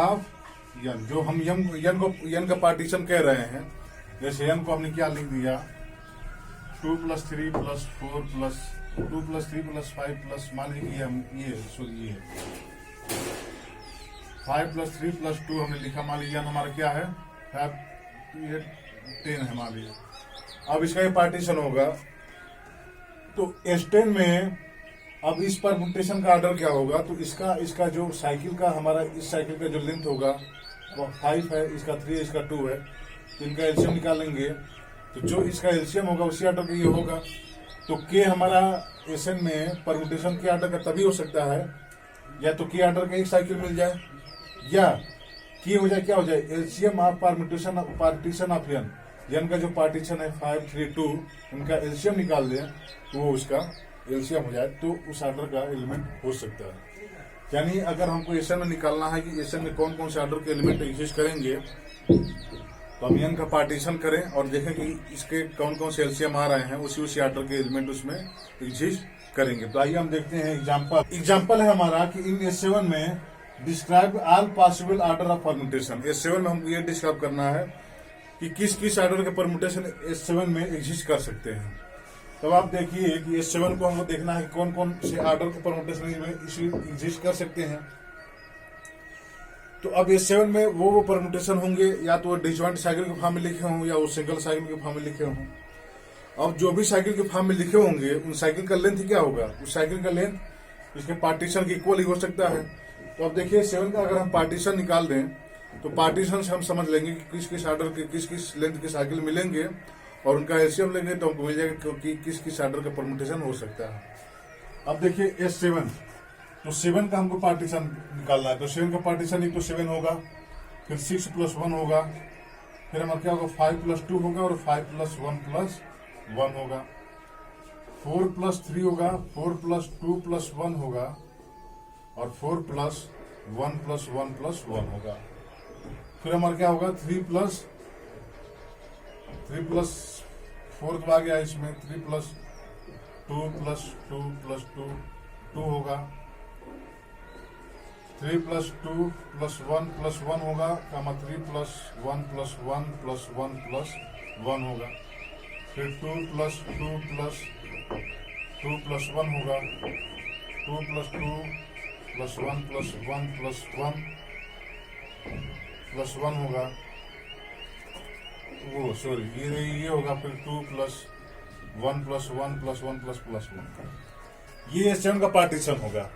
of n. जो हम एन का पार्टीशन कह रहे हैं, जैसे एन को हमने क्या लिख दिया, 2 + 3 + 4 + 2 + 3 + 5 + मान लीजिए हम ये 5 + 3 + 2 हमने लिखा, मान लीजिए हमारा क्या है 10 है मान लीजिए। अब इसका ये पार्टीशन होगा तो S10 में अब इस परम्यूटेशन का ऑर्डर क्या होगा, तो इसका जो साइकिल का हमारा इस साइकिल का जो लेंथ होगा वो 5 है, इसका 3 है, इसका 2 है, तो इनका एलसीएम निकालेंगे तो जो इसका एलसीएम होगा उसी ऑर्डर का ये होगा। तो के हमारा एसएन में परम्यूटेशन के ऑर्डर का तभी हो सकता है या तो के ऑर्डर का एक साइकिल मिल जाए, या की हो जाए क्या हो जाए, LCM of partition of n का जो पार्टीशन है 5 3 2, उनका एलसीएम निकाल दें तो वो उसका एलसीएम हो जाए, तो उस ऑर्डर का एलिमेंट हो सकता है। यानी अगर हमको एसएन में निकालना है कि एसएन में कौन कौन से ऑर्डर के एलिमेंट एग्जिस्ट करेंगे, तो हम एन का पार्टीशन करें और देखें कि इसके कौन कौन से एलसीएम आ रहे हैं, उसी ऑर्डर के एलिमेंट उसमें एग्जिस्ट करेंगे। तो आइए हम देखते हैं एग्जाम्पल है हमारा कि इन S7 में describe all possible order of permutation. S7 में हमको ये डिस्क्राइब करना है कि किस किस ऑर्डर के परम्यूटेशन S7 में एग्जिस्ट कर सकते हैं। तब आप देखिए कि S7 को हमको देखना है कौन कौन से ऑर्डर के परम्यूटेशन एग्जिस्ट कर सकते हैं। तो अब S7 में वो परम्यूटेशन होंगे या तो डिसजॉइंट साइकिल के फॉर्म में लिखे हों या वो सिंगल साइकिल के फॉर्म में लिखे हों। अब जो भी साइकिल के फॉर्म में लिखे होंगे उन साइकिल का लेंथ क्या होगा, उस साइकिल का लेंथ इसके पार्टीशन के इक्वल ही हो सकता है। तो अब देखिए 7 का अगर हम पार्टीशन निकाल दें तो पार्टीशन से हम समझ लेंगे कि किस किस ऑर्डर के किस किस लेंथ के साइकिल मिलेंगे और उनका एलसीएम लेंगे तो हमको मिल जाएगा क्योंकि किस किस ऑर्डर का परमुटेशन हो सकता है। अब देखिए S7, तो 7 का हमको पार्टीशन निकालना है। तो 7 का पार्टीशन एक तो 7 होगा, फिर 6 + 1 होगा, फिर हमारा क्या होगा 5 + 2 होगा और 5 + 1 + 1 होगा, 4 + 3 होगा, 4 + 2 + 1 होगा और 4 + 1 + 1 + 1 होगा। फिर हमारा क्या होगा 3 + 4 तो आ गया इसमें, 3 + 2 + 2 + 2 2 होगा, 3 + 2 + 1 + 1 होगा, 3 + 1 + 1 + 1 + 1 होगा, फिर 2 + 2 + 2 + 1 होगा, 2 + 2 + 1 + 1 + 1 + 1 होगा, वो सॉरी ये होगा, फिर 2 + 1 + 1 + 1 + 1। ये S7 का पार्टीशन होगा।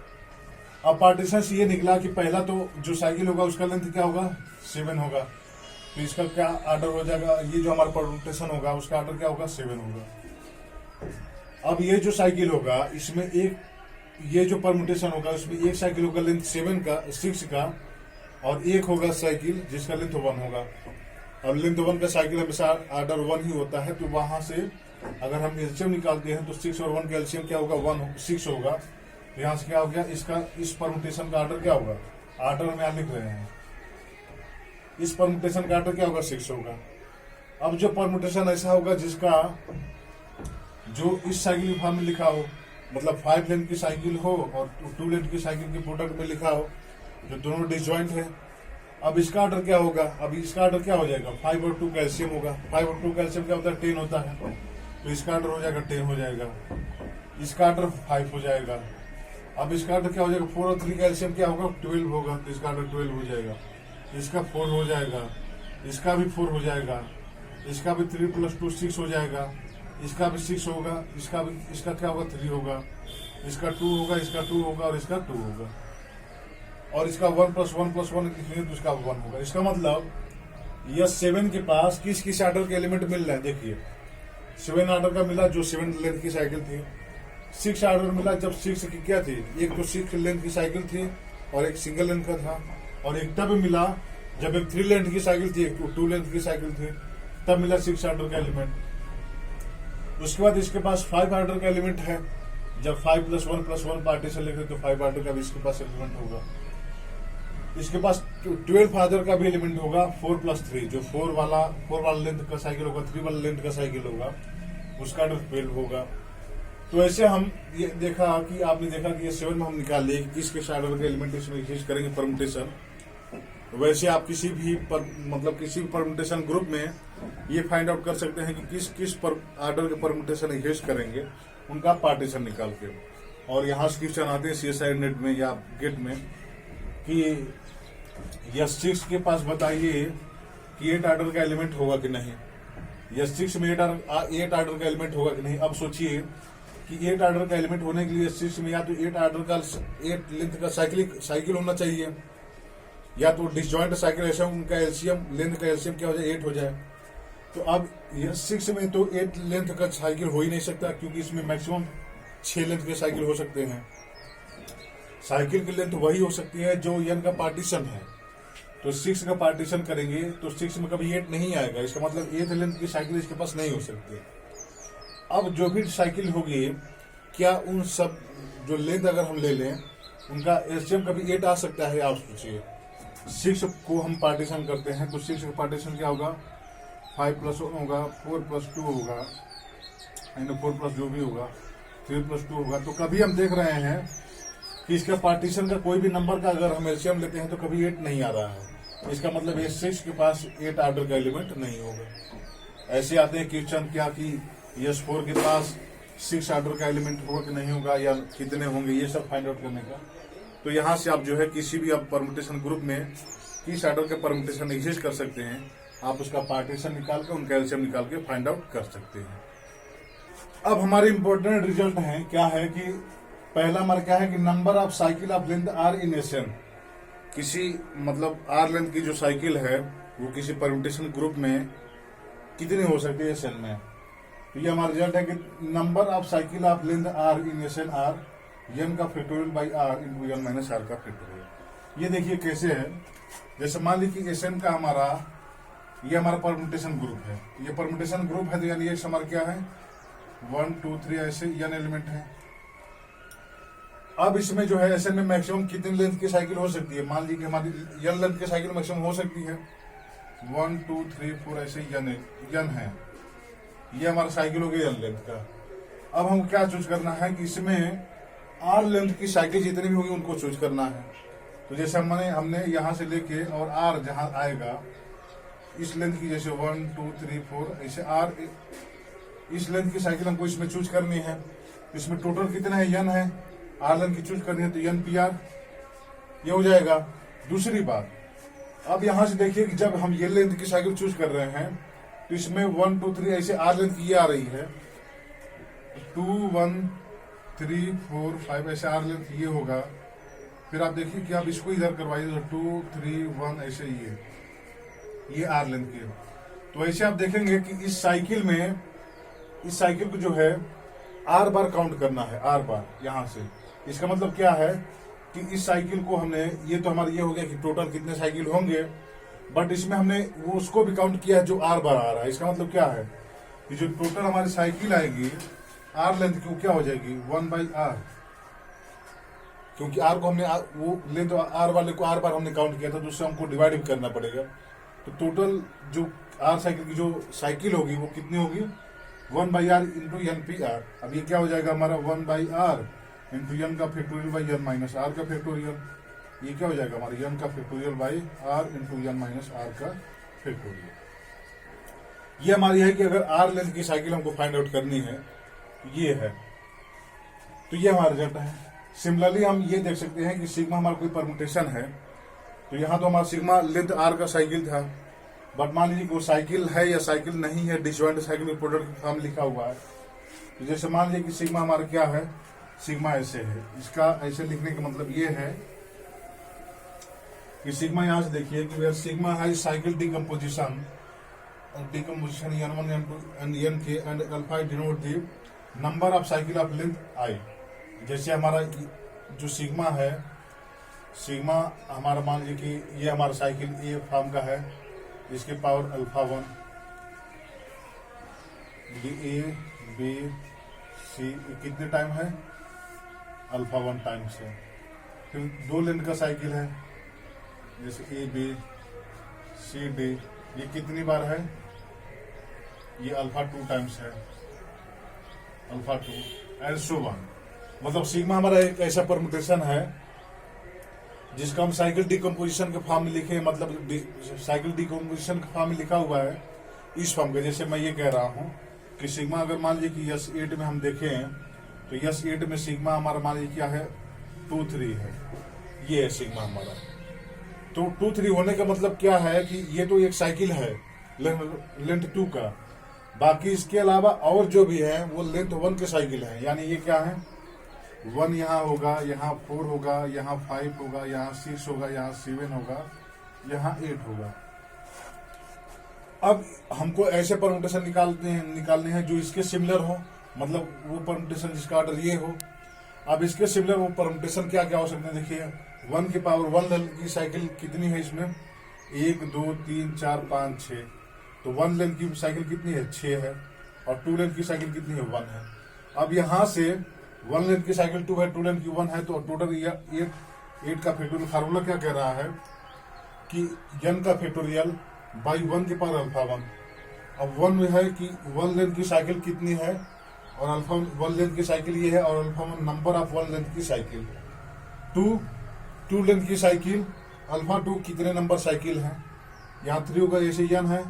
अब पार्टीशन से ये निकला कि पहला तो जो साइकिल होगा उसका लेंथ क्या होगा 7 होगा, तो इसका क्या ऑर्डर हो जाएगा, ये जो हमारा परमुटेशन होगा उसका ऑर्डर क्या होगा 7 होगा। अब ये जो साइकिल होगा इसमें एक ये जो परमुटेशन होगा उसमें एक साइकिल होगा लेंथ 6 का और एक होगा साइकिल जिसका लेंथ 1 होगा। अब लेंथ 1 का साइकिल हमेशा ऑर्डर 1 ही होता है, तो वहां से अगर हम एलसीएम निकालते हैं तो 6 और 1 का एलसीएम क्या होगा 6 होगा। तो यहाँ से क्या हो गया इसका इस परमुटेशन का ऑर्डर क्या होगा, ऑर्डर हम यहाँ लिख रहे हैं, इस परमुटेशन का ऑर्डर क्या होगा 6 होगा। अब जो परमुटेशन ऐसा होगा जिसका जो इस साइकिल फॉर्म में लिखा हो, मतलब 5 लेंथ की साइकिल हो और 2 लेंथ की साइकिल के प्रोडक्ट में लिखा हो, जो दोनों डिसजॉइंट है। अब इसका ऑर्डर क्या होगा, अब इसका ऑर्डर क्या हो जाएगा 5 और 2 का एलसीएम होगा, 5 और 2 का एलसीएम क्या होता है 10 होता है, तो इसका ऑर्डर हो जाएगा 10 हो जाएगा, इसका ऑर्डर 5 हो जाएगा। अब इसका ऑर्डर क्या हो जाएगा 4 और 3 का एलसीएम क्या होगा 12 होगा, तो इसका ऑर्डर 12 हो जाएगा, इसका 4 हो जाएगा, इसका भी 4 हो जाएगा, इसका भी 3 + 2 6 हो जाएगा, इसका भी 6 होगा, इसका क्या होगा 3 होगा, इसका 2 होगा, इसका 2 होगा और इसका 2 होगा, और इसका 1 + 1 + 1 लिखेंगे तो इसका 1 होगा। इसका मतलब यह 7 के पास किस किस ऑर्डर के एलिमेंट मिल रहे हैं, देखिए 7 ऑर्डर का मिला जो 7 लेंथ की साइकिल थी, 6 ऑर्डर मिला जब 6 की क्या थी, एक तो 6 लेंथ की साइकिल थी और एक सिंगल लेंथ का था, और एक तब मिला जब एक 3 लेंथ की साइकिल थी, एक 2 लेंथ की साइकिल थी, तब मिला 6 ऑर्डर का एलिमेंट। उसके बाद इसके पास 5 ऑर्डर का एलिमेंट है, जब 5 + 1 + 1 पार्टीशन लिखे तो 5 ऑर्डर का भी इसके पास एलिमेंट होगा। इसके पास 12 ऑर्डर का भी एलिमेंट होगा, 4 + 3 जो 4 वाला लेंथ का साइकिल होगा, 3 वाला लेंथ का साइकिल होगा, उसका ऑर्डर 12 होगा। तो ऐसे हम ये देखा कि आपने देखा कि ये 7 में हम निकाल लिए किस किस ऑर्डर के एलिमेंट इसमें यूज करेंगे परमुटेशन। वैसे आप किसी भी परमुटेशन ग्रुप में ये फाइंड आउट कर सकते हैं कि किस किस ऑर्डर के परमुटेशन यूज करेंगे उनका पार्टीशन निकाल के। और यहाँ से क्वेश्चन आते हैं CSI नेट में या गेट में कि यह 6 के पास बताइए कि 8 ऑर्डर का एलिमेंट होगा कि नहीं, या 6 में 8 ऑर्डर का एलिमेंट होगा कि नहीं। अब सोचिए कि 8 ऑर्डर का एलिमेंट होने के लिए 6 में या तो 8 ऑर्डर का 8 लेंथ का साइकिल होना चाहिए, या तो डिसजॉइंट साइकिल ऐसा उनका एलसीएम लेंथ का एलसीएम क्या हो जाए 8 हो जाए। तो अब ये 6 में तो 8 लेंथ का साइकिल हो ही नहीं सकता, क्योंकि इसमें मैक्सिमम 6 लेंथ के साइकिल हो सकते हैं। साइकिल की लेंथ वही हो सकती है जो n का पार्टीशन है। तो 6 का पार्टीशन करेंगे तो 6 में कभी 8 नहीं आएगा, इसका मतलब 8 लेंथ की साइकिल इसके पास नहीं हो सकती। अब जो भी साइकिल होगी, क्या उन सब जो लेंथ अगर हम ले लें उनका एलसीएम कभी 8 आ सकता है? आप सोचिए 6 को हम पार्टीशन करते हैं तो 6 का पार्टीशन क्या होगा 5 + 1 होगा, 4 + 2 होगा, 4 + जो भी होगा, 3 + 2 होगा। तो कभी हम देख रहे हैं कि इसका पार्टीशन का कोई भी नंबर का अगर हम एलसीएम लेते हैं तो कभी 8 नहीं आ रहा है। इसका मतलब ये 6 के पास 8 ऑर्डर का एलिमेंट नहीं होगा। ऐसे आते हैं क्वेश्चन क्या कि S4 के पास 6 ऑर्डर का एलिमेंट होगा कि नहीं होगा, या कितने होंगे, ये सब फाइंड आउट करने का। तो यहाँ से आप जो है किसी भी आप परमुटेशन ग्रुप में किस ऑर्डर के परमुटेशन एग्जिस्ट कर सकते हैं, आप उसका पार्टीशन निकाल कर उनका एलसीएम निकाल के फाइंड आउट कर सकते हैं। अब हमारे इंपॉर्टेंट रिजल्ट है क्या है कि पहला हमारा क्या है कि number of cycle of length are in Sn, किसी मतलब आर लेंथ की जो साइकिल है वो किसी परम्यूटेशन ग्रुप में कितनी हो सकती है एसएन में। तो ये हमारा रिजल्ट है कि number of cycle of length are in S n R N का factorial by are into N minus are का फैक्टोरियल। ये देखिए कैसे है, जैसे मान लीजिए एसएन का हमारा ये हमारा परम्यूटेशन ग्रुप है, ये परम्यूटेशन ग्रुप है तो यानी ये हमारा क्या है 1 2 3 ऐसे एन एलिमेंट है। अब इसमें जो है एसएन में मैक्सिमम कितनी लेंथ की साइकिल हो सकती है, मान लीजिए हमारी एन लेंथ की साइकिल मैक्सिमम हो सकती है 1 2 3 4 ऐसे एन है, ये हमारा साइकिल हो गई एन लेंथ का। अब हम क्या चूज करना है कि इसमें आर लेंथ की साइकिल जितनी भी होगी उनको चूज करना है। तो जैसे हमने यहां से लेके और आर जहां आएगा इस लेंथ की, जैसे 1 2 3 4 ऐसे आर इस लेंथ की साइकिल हमको इसमें चूज करनी है। इसमें टोटल कितना है एन है, आर लेंथ की चूज करनी है तो एन पी आर ये हो जाएगा। दूसरी बात, अब यहां से देखिए कि जब हम ये लेंथ की साइकिल चूज कर रहे हैं तो इसमें 1 2 3 ऐसे आर लेंथ की ये आ रही है, 2 1 3 4 5 ऐसे आर लेंथ ये होगा। फिर आप देखिए कि आप इसको इधर करवाइए 2 3 1 ऐसे ये आर लेंथ की। तो ऐसे आप देखेंगे कि इस साइकिल को जो है आर बार काउंट करना है, आर बार यहां से। इसका मतलब क्या है कि इस साइकिल को हमने, ये तो हमारा ये हो गया कि टोटल कितने साइकिल होंगे, बट इसमें हमने वो उसको भी काउंट किया है जो आर बार आ रहा है। इसका मतलब क्या है कि जो टोटल हमारी साइकिल आएगी आर लेंथ की वो क्या हो जाएगी 1 बाई आर, क्योंकि आर को हमने वो लेंथ आर वाले को आर बार हमने काउंट किया था तो उससे हमको डिवाइड भी करना पड़ेगा। तो टोटल जो आर साइकिल की जो साइकिल होगी वो कितनी होगी 1 by are into n P r. अब ये क्या हो जाएगा हमारा 1 बाई आर इंटू एन का factorial by n minus are का फैक्टोरियल। ये क्या हो जाएगा हमारा एन का factorial by are into N minus are का फैक्टोरियल। ये हमारी है कि अगर आर लेंथ की साइकिल हमको फाइंड आउट करनी है ये है, तो ये हमारा रिजल्ट है। सिमिलरली हम ये देख सकते हैं कि सिग्मा हमारा कोई परम्यूटेशन है, तो यहाँ तो हमारा सिग्मा लेंथ आर का साइकिल था, बट मान लीजिए वो साइकिल है या साइकिल नहीं है, डिसजॉइंट साइकिल में प्रोडक्ट फॉर्म लिखा हुआ है। तो जैसे मान लीजिए कि सिग्मा हमारा क्या है, सिग्मा ऐसे है, इसका ऐसे लिखने का मतलब ये है कि सिग्मा यहां से देखिए कि सिग्मा है cycle decomposition n1 n2 and nk and alpha denote the number of cycle of length I। जैसे हमारा जो सिग्मा है, सिग्मा हमारा मान लीजिए कि ये हमारा साइकिल ए फॉर्म का है, इसके power alpha 1 a b c कितने टाइम है अल्फा 1 टाइम्स है। फिर 2 लेंथ का साइकिल है, जैसे ए बी सी डी, ये कितनी बार है, ये अल्फा 2 टाइम्स है, अल्फा 2 एंड सो ऑन। मतलब सिग्मा हमारा एक ऐसा परम्यूटेशन है जिसका हम साइकिल डिकम्पोजिशन के फॉर्म में लिखे, मतलब साइकिल डिकम्पोजिशन के फॉर्म में लिखा हुआ है इस फॉर्म का। जैसे मैं ये कह रहा हूं कि सिग्मा अगर मान लीजिए कि यस 8 में हम देखें तो यस 8 में सिग्मा हमारा मान लीजिए क्या है 2 3 है, ये है सिग्मा हमारा। तो 2 3 होने का मतलब क्या है कि ये तो एक साइकिल है लेंथ 2 का, बाकी इसके अलावा और जो भी है वो लेंथ 1 के साइकिल है। यानी ये क्या है 1 यहाँ होगा, यहाँ 4 होगा, यहाँ 5 होगा, यहाँ 6 होगा, यहाँ 7 होगा, यहाँ 8 होगा। अब हमको ऐसे परम्यूटेशन निकालने हैं जो इसके सिमिलर हो, मतलब वो परम्यूटेशन जिसका ऑर्डर ये हो। अब इसके सिमिलर वो परम्यूटेशन क्या क्या हो सकते हैं, देखिए 1 की पावर 1 की साइकिल कितनी है इसमें 1 2 3 4 5 6, तो 1 लेंथ की साइकिल कितनी है 6 है, और 2 लेंथ की साइकिल कितनी है 1 है। अब यहां से 1 लेंथ की साइकिल 2 है, 2 लेंथ की 1 है, तो टोटल 8 का फैक्टोरियल फार्मूला क्या कह रहा है कि n का फैक्टोरियल बाई 1 की पावर अल्फा 1। अब 1 में है कि 1 लेंथ की साइकिल कितनी है, और अल्फा 1 लेंथ की साइकिल ये है, और अल्फा 1 नंबर ऑफ 1 लेंथ की साइकिल। 2 लेंथ की साइकिल अल्फा 2 कितने नंबर साइकिल है, यहाँ 3 होगा, जैसे n है।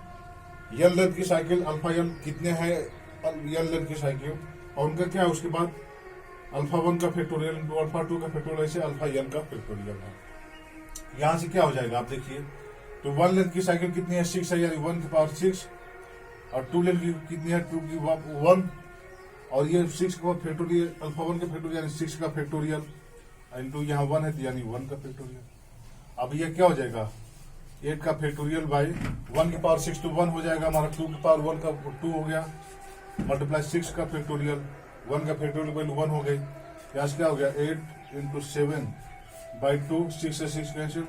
n लेंथ की साइकिल अल्फा n कितने है n लेंथ की साइकिल, और उनका क्या है उसके बाद अल्फा 1 का फैक्टोरियल इंटू अल्फा 2 का फैक्टोरियल, ऐसे अल्फा n का फैक्टोरियल है। यहां से क्या हो जाएगा आप देखिए, तो 1 लेंथ की साइकिल कितनी है 6 है, यानी 1 की पावर 6, और 2 लेंथ की कितनी है 2 की 1, और ये 6 का फैक्टोरियल, अल्फा 1 का फैक्टोरियल यानी 6 का फैक्टोरियल इंटू यहाँ 1 है तो यानी 1 का फैक्टोरियल। अब ये क्या हो जाएगा, 8 का फैक्टोरियल बाई 1 की पावर 6 तो 1 हो जाएगा हमारा, 2 की पावर 1 का 2 हो गया, मल्टीप्लाई 6 का फैक्टोरियल 1 का फैक्टोरियल वैल्यू 1 हो गई। यहाँ से क्या हो गया 8 इंटू 7 बाई 2, 6 से 6 कैंसिल,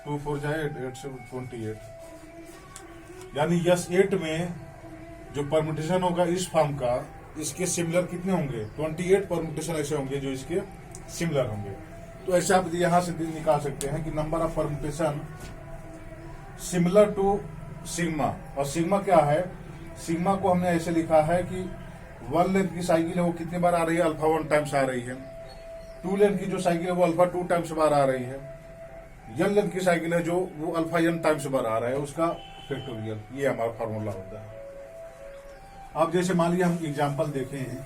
2 4 जाए 8 से 28। यानी यस 8 में जो परमुटेशन होगा इस फॉर्म का, इसके सिमिलर कितने होंगे, 28 परमुटेशन ऐसे होंगे जो इसके सिमिलर होंगे। तो ऐसे आप यहां से निकाल सकते हैं कि number of permutation similar to sigma. और सिग्मा क्या है, सिग्मा को हमने ऐसे लिखा है कि 1 लेंथ की साइकिल है वो कितनी बार आ रही है, अल्फा 1 टाइम्स आ रही है। 2 लेंथ की जो साइकिल है वो अल्फा 2 टाइम्स बार आ रही है। n लेंथ की साइकिल है जो वो अल्फा n टाइम्स बार आ रहा है, उसका फैक्टोरियल, ये हमारा फार्मूला होता है। अब जैसे मान लिया हम एग्जाम्पल देखे हैं,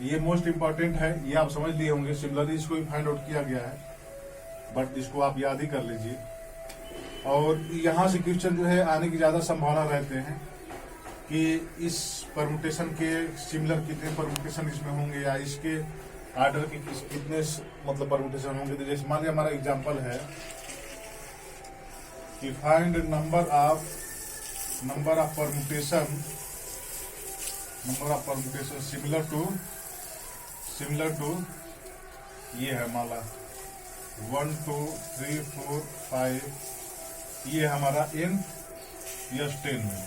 ये मोस्ट इंपॉर्टेंट है, ये आप समझ लिए होंगे, सिमिलरली इसको भी फाइंड आउट किया गया है, बट इसको आप याद ही कर लीजिए। और यहाँ से क्वेश्चन जो है आने की ज्यादा संभावना रहते हैं कि इस परमुटेशन के सिमिलर कितने परमुटेशन इसमें होंगे या इसके आर्डर के कितने मतलब परमुटेशन होंगे। तो जैसे मान लिया हमारा एग्जाम्पल है कि find number of permutation similar to ये है हमारा 1 2 3 4 5, ये हमारा n यस 10 में।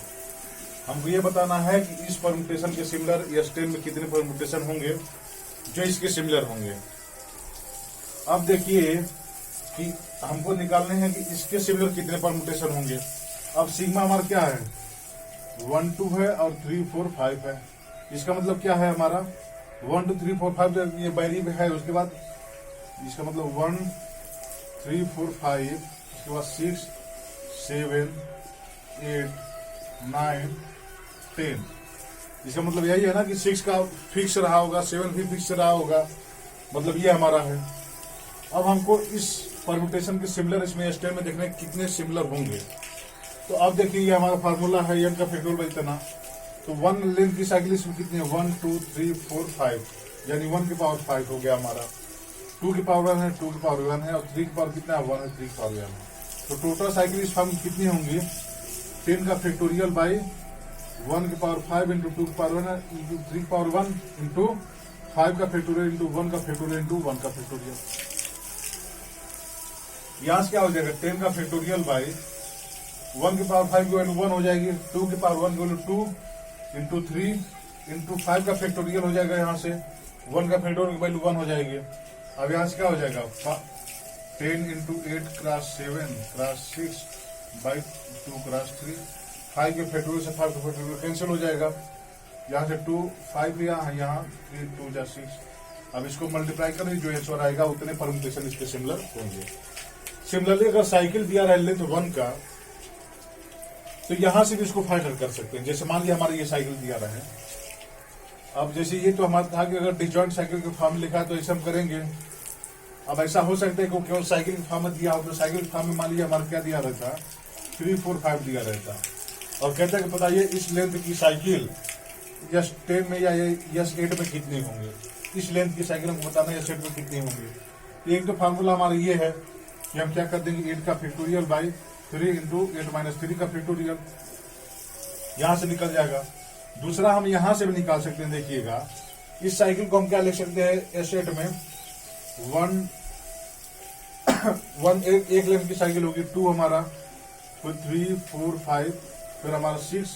हमको ये बताना है कि इस परमुटेशन के सिमिलर यस 10 में कितने परमुटेशन होंगे जो इसके सिमिलर होंगे। अब देखिए कि हमको निकालने हैं कि इसके सिमिलर कितने परमुटेशन होंगे। अब सिग्मा हमारा क्या है, 1 2 है और 3 4 5 है। इसका मतलब क्या है हमारा 1 2 3 4 5 ये बाइनरी में है, उसके बाद इसका मतलब 1 3 4 5, उसके बाद 6 7 8 9 10। इसका मतलब यही है ना कि 6 का फिक्स रहा होगा, 7 भी फिक्स रहा होगा, मतलब ये हमारा है। अब हमको इस परमुटेशन के सिमिलर इसमें S10 में देखने कितने सिमिलर होंगे। तो अब देखिए ये हमारा फार्मूला है n का फैक्टोरियल इतना, तो 1 लेंथ की साइकिल इसमें कितनी है 1 2 3 4 5, यानी 1 की पावर 5 हो गया हमारा, 2 की पावर 1 है, 2 की पावर 1 है, और 3 की पावर कितना है 1 है, 3 की पावर 1 है। तो टोटल साइकिल इस फॉर्म में कितनी होंगी, 10 का फैक्टोरियल बाई 1 की पावर 5 इंटू 2 की पावर 1 इंटू 3 की पावर 1 इंटू 5 का फैक्टोरियल इंटू 1 का फैक्टोरियल इंटू 1 का फैक्टोरियल। यहां से क्या हो जाएगा 10 का फैक्टोरियल बाई 1 की पावर 5 की वैल्यू 1 हो जाएगी, 2 की पावर 1 की वैल्यू 2 इंटू 3 इंटू 5 का फैक्टोरियल हो जाएगा, यहाँ से 1 का फैक्टोरियल की वैल्यू 1 हो जाएगी। अब यहाँ से क्या हो जाएगा 10 into 8 cross 7 cross 6 by 2 cross 3, 5 के फैक्टोरियल से 5 का फैक्टोरियल कैंसिल हो जाएगा, यहाँ से 2 5 यहाँ 3 2 जा 6। अब इसको मल्टीप्लाई करें, जो आंसर आएगा उतने परमुटेशन इसके सिमिलर होंगे। सिमिलरली अगर साइकिल दिया रहा लेंथ 1 का, तो यहां से भी इसको फाइंड आउट कर सकते हैं। जैसे मान लिया हमारा ये साइकिल दिया रहा है, अब जैसे ये तो हमारा था कि अगर डिसजॉइंट साइकिल के फॉर्म में लिखा है तो ऐसे हम करेंगे। अब ऐसा हो सकता है कि केवल साइकिल के फॉर्म में दिया हो, तो साइकिल के फॉर्म में मान लिया हमारा क्या दिया रहता 3 4 5 दिया रहता, और कहता है कि बताइए इस लेंथ की साइकिल यस 10 में या यस 8 में कितनी होंगे, इस लेंथ की साइकिल हमको बताना है यस 8 में कितनी होंगी। एक तो फार्मूला हमारा ये है कि हम क्या कर देंगे 8 का फैक्टोरियल बाई 3 इंटू 8 माइनस 3 का फैक्टोरियल, यहां से निकल जाएगा। दूसरा हम यहां से भी निकाल सकते हैं, देखिएगा इस साइकिल को हम क्या लिख सकते हैं S8 में 1 एक लेंथ की साइकिल होगी 2 हमारा, फिर 3 4 5, फिर हमारा 6,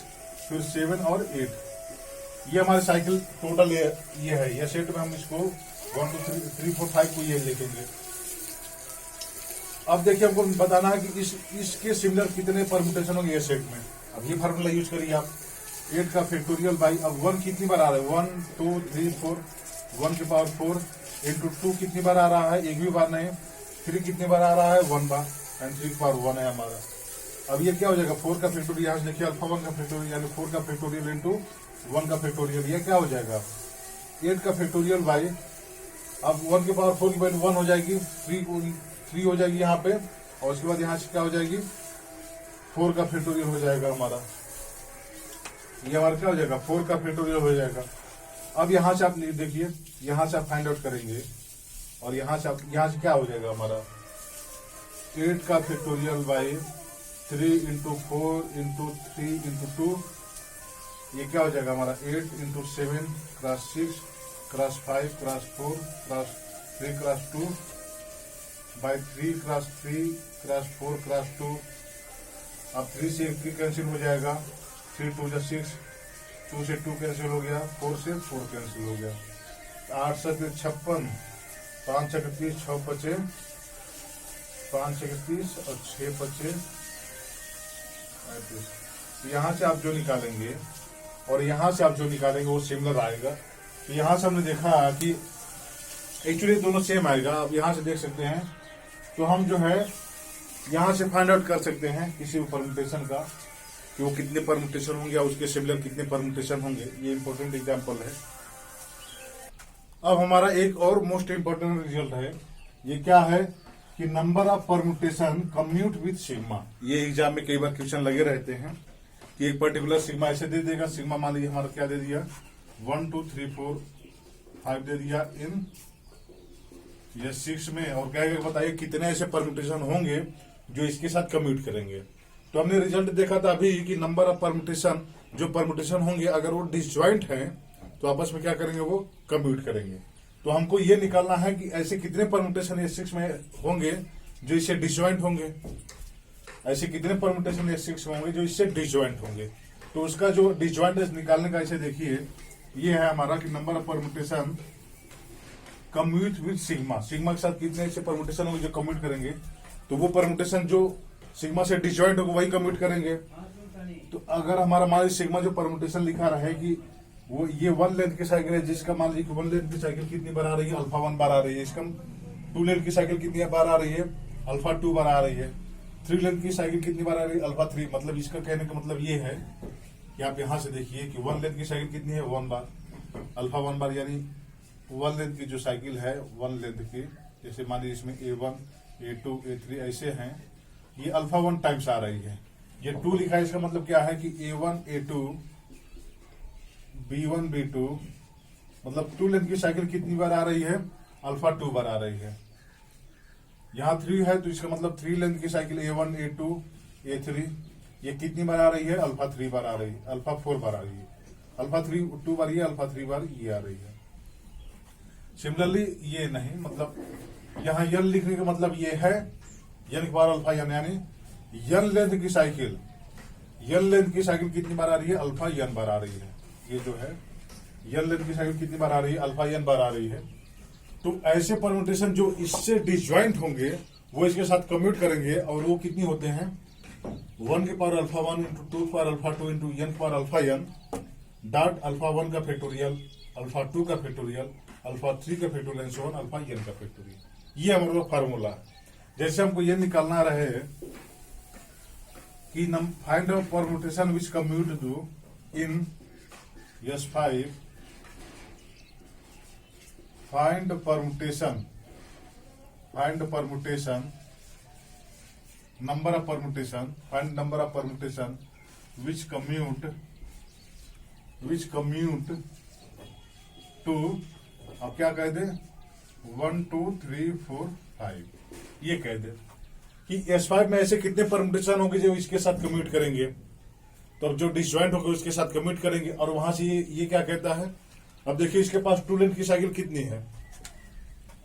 फिर 7 और 8, ये हमारी साइकिल टोटल ये है। S8 में हम इसको 1 2 3 4 5 को ये लिखेंगे। अब देखिए हमको बताना है कि इसके सिमिलर कितने परमुटेशन होंगे S8 में। अब ये फार्मूला यूज करिए आप, 8 का फैक्टोरियल बाई, अब 1 कितनी बार आ रहा है 1 2 3 4, 1 की पावर 4 इंटू 2 कितनी बार आ रहा है, एक भी बार नहीं, 3 कितनी बार आ रहा है 1 बार, एंड 3 की पावर 1 है हमारा। अब ये क्या हो जाएगा 4 का फैक्टोरियल, यहाँ से देखिए अल्फा 1 का फैक्टोरियल यानी 4 का फैक्टोरियल इंटू 1 का फैक्टोरियल, ये क्या हो जाएगा 8 का फैक्टोरियल बाई, अब 1 की पावर 4 की वैल्यू 1 हो जाएगी, 3 हो जाएगी यहाँ पे, और उसके बाद यहाँ से क्या हो जाएगी 4 का फैक्टोरियल हो जाएगा हमारा, ये हमारा क्या हो जाएगा 4 का फैक्टोरियल हो जाएगा। अब यहाँ से आप देखिए, यहाँ से आप फाइंड आउट करेंगे और यहाँ से क्या हो जाएगा हमारा 8 का factorial by 3 into 4 into 3 into 2, ये क्या हो जाएगा हमारा 8 into 7 cross 6 cross 5 cross 4 cross 3 cross 2 by 3 cross 3 cross 4 cross 2। अब 3 से 3 कैंसिल हो जाएगा, 3 2 जा 6, 2 से 2 कैंसिल हो गया, 4 से 4 कैंसिल हो गया, 8 से 56, 5 से 30, 6 बचे, 5 से 30 और 6 बचे 38। तो यहाँ से आप जो निकालेंगे और यहाँ से आप जो निकालेंगे वो सिमिलर आएगा। तो यहाँ से हमने देखा कि एक्चुअली दोनों सेम आएगा। आप यहाँ से देख सकते हैं, तो हम जो है यहाँ से फाइंड आउट कर सकते हैं किसी भी परम्यूटेशन का कि वो कितने परम्यूटेशन होंगे या उसके सिमिलर कितने परम्यूटेशन होंगे। ये इंपॉर्टेंट एग्जांपल है। अब हमारा एक और मोस्ट इंपॉर्टेंट रिजल्ट है, ये क्या है कि number of permutation commute with sigma. ये एग्जाम में कई बार क्वेश्चन लगे रहते हैं कि एक पर्टिकुलर सिग्मा ऐसे दे देगा। सिग्मा मान लीजिए हमारा क्या दे दिया 1 2 3 4 5 दे दिया इन ये 6 में, और क्या बताइए कितने ऐसे परम्यूटेशन होंगे जो इसके साथ कम्यूट करेंगे। तो हमने रिजल्ट देखा था अभी कि नंबर ऑफ परम्यूटेशन, जो परम्यूटेशन होंगे अगर वो डिसजॉइंट हैं तो आपस में क्या करेंगे, वो कम्यूट करेंगे। तो हमको ये निकालना है कि ऐसे कितने परम्यूटेशन ये 6 में होंगे जो इससे डिसजॉइंट होंगे, ऐसे कितने परम्यूटेशन ये 6 में होंगे जो इससे डिसजॉइंट होंगे। तो उसका जो डिसजॉइंट निकालने का ऐसे देखिए, ये है हमारा कि number of permutation commute with sigma. Sigma के साथ कितने ऐसे परम्यूटेशन होंगे जो कम्यूट करेंगे, तो वो परम्यूटेशन जो सिग्मा से डिसजॉइंट होगा वही कम्यूट करेंगे। तो अगर हमारा मान लीजिए सिग्मा जो परम्यूटेशन लिखा रहे कि वो ये 1 लेंथ की साइकिल है, जिसका मान लीजिए 1 लेंथ की साइकिल कितनी बार आ रही है, अल्फा 1 बार आ रही है। इसका 2 लेंथ की साइकिल कितनी बार आ रही है, अल्फा 2 बार आ रही है। 3 लेंथ की साइकिल कितनी बार आ रही है, अल्फा 3। मतलब इसका कहने का मतलब ये है कि आप यहां से देखिए कि 1 लेंथ की साइकिल कितनी है 1 बार, अल्फा 1 बार, यानी 1 लेंथ की जो साइकिल है 1 लेंथ की, जैसे मान लीजिए इसमें A1 A2 A3 ऐसे हैं, ये अल्फा 1 टाइम्स आ रही है। ये 2 लिखा है, इसका मतलब क्या है कि A1 A2 B1 B2, मतलब 2 लेंथ की साइकिल कितनी बार आ रही है, अल्फा 2 बार आ रही है। यहाँ 3 है तो इसका मतलब 3 लेंथ की साइकिल A1 A2 A3 ये कितनी बार आ रही है, अल्फा 3 बार आ रही है, अल्फा 4 बार आ रही है, अल्फा 3 2 बार ये, अल्फा 3 बार ये आ रही है। सिमिलरली ये नहीं, मतलब यहाँ यन लिखने का मतलब ये है यन बार अल्फा यन, यानी यन लेंथ की साइकिल, यन लेंथ की साइकिल कितनी बार आ रही है, अल्फा यन बार आ रही है। ये जो है यन लेंथ की साइकिल कितनी बार आ रही है, अल्फा यन बार आ रही है। तो ऐसे परम्यूटेशन जो इससे डिसजॉइंट होंगे वो इसके साथ कम्यूट करेंगे, और वो कितनी होते हैं 1 के power alpha 1 into 2 power alpha 2 into N power alpha N dot alpha 1 का फैक्टोरियल, अल्फा 2 का फैक्टोरियल, अल्फा 3 का फैक्टोरियल, सो ऑन अल्फा यन का फैक्टोरियल। ये हमारा फार्मूला है। जैसे हमको ये निकालना रहे कि find out permutation which commute to in S5, find permutation, number of permutation, find number of permutation which commute to, अब क्या कह दे 1 2 3 4 5, ये कह दे कि S5 में ऐसे कितने परम्यूटेशन होंगे जो इसके साथ कम्यूट करेंगे, तो जो डिसजॉइंट होगा उसके साथ कम्यूट करेंगे। और वहां से ये क्या कहता है, अब देखिए इसके पास 2 लेंथ की साइकिल कितनी है,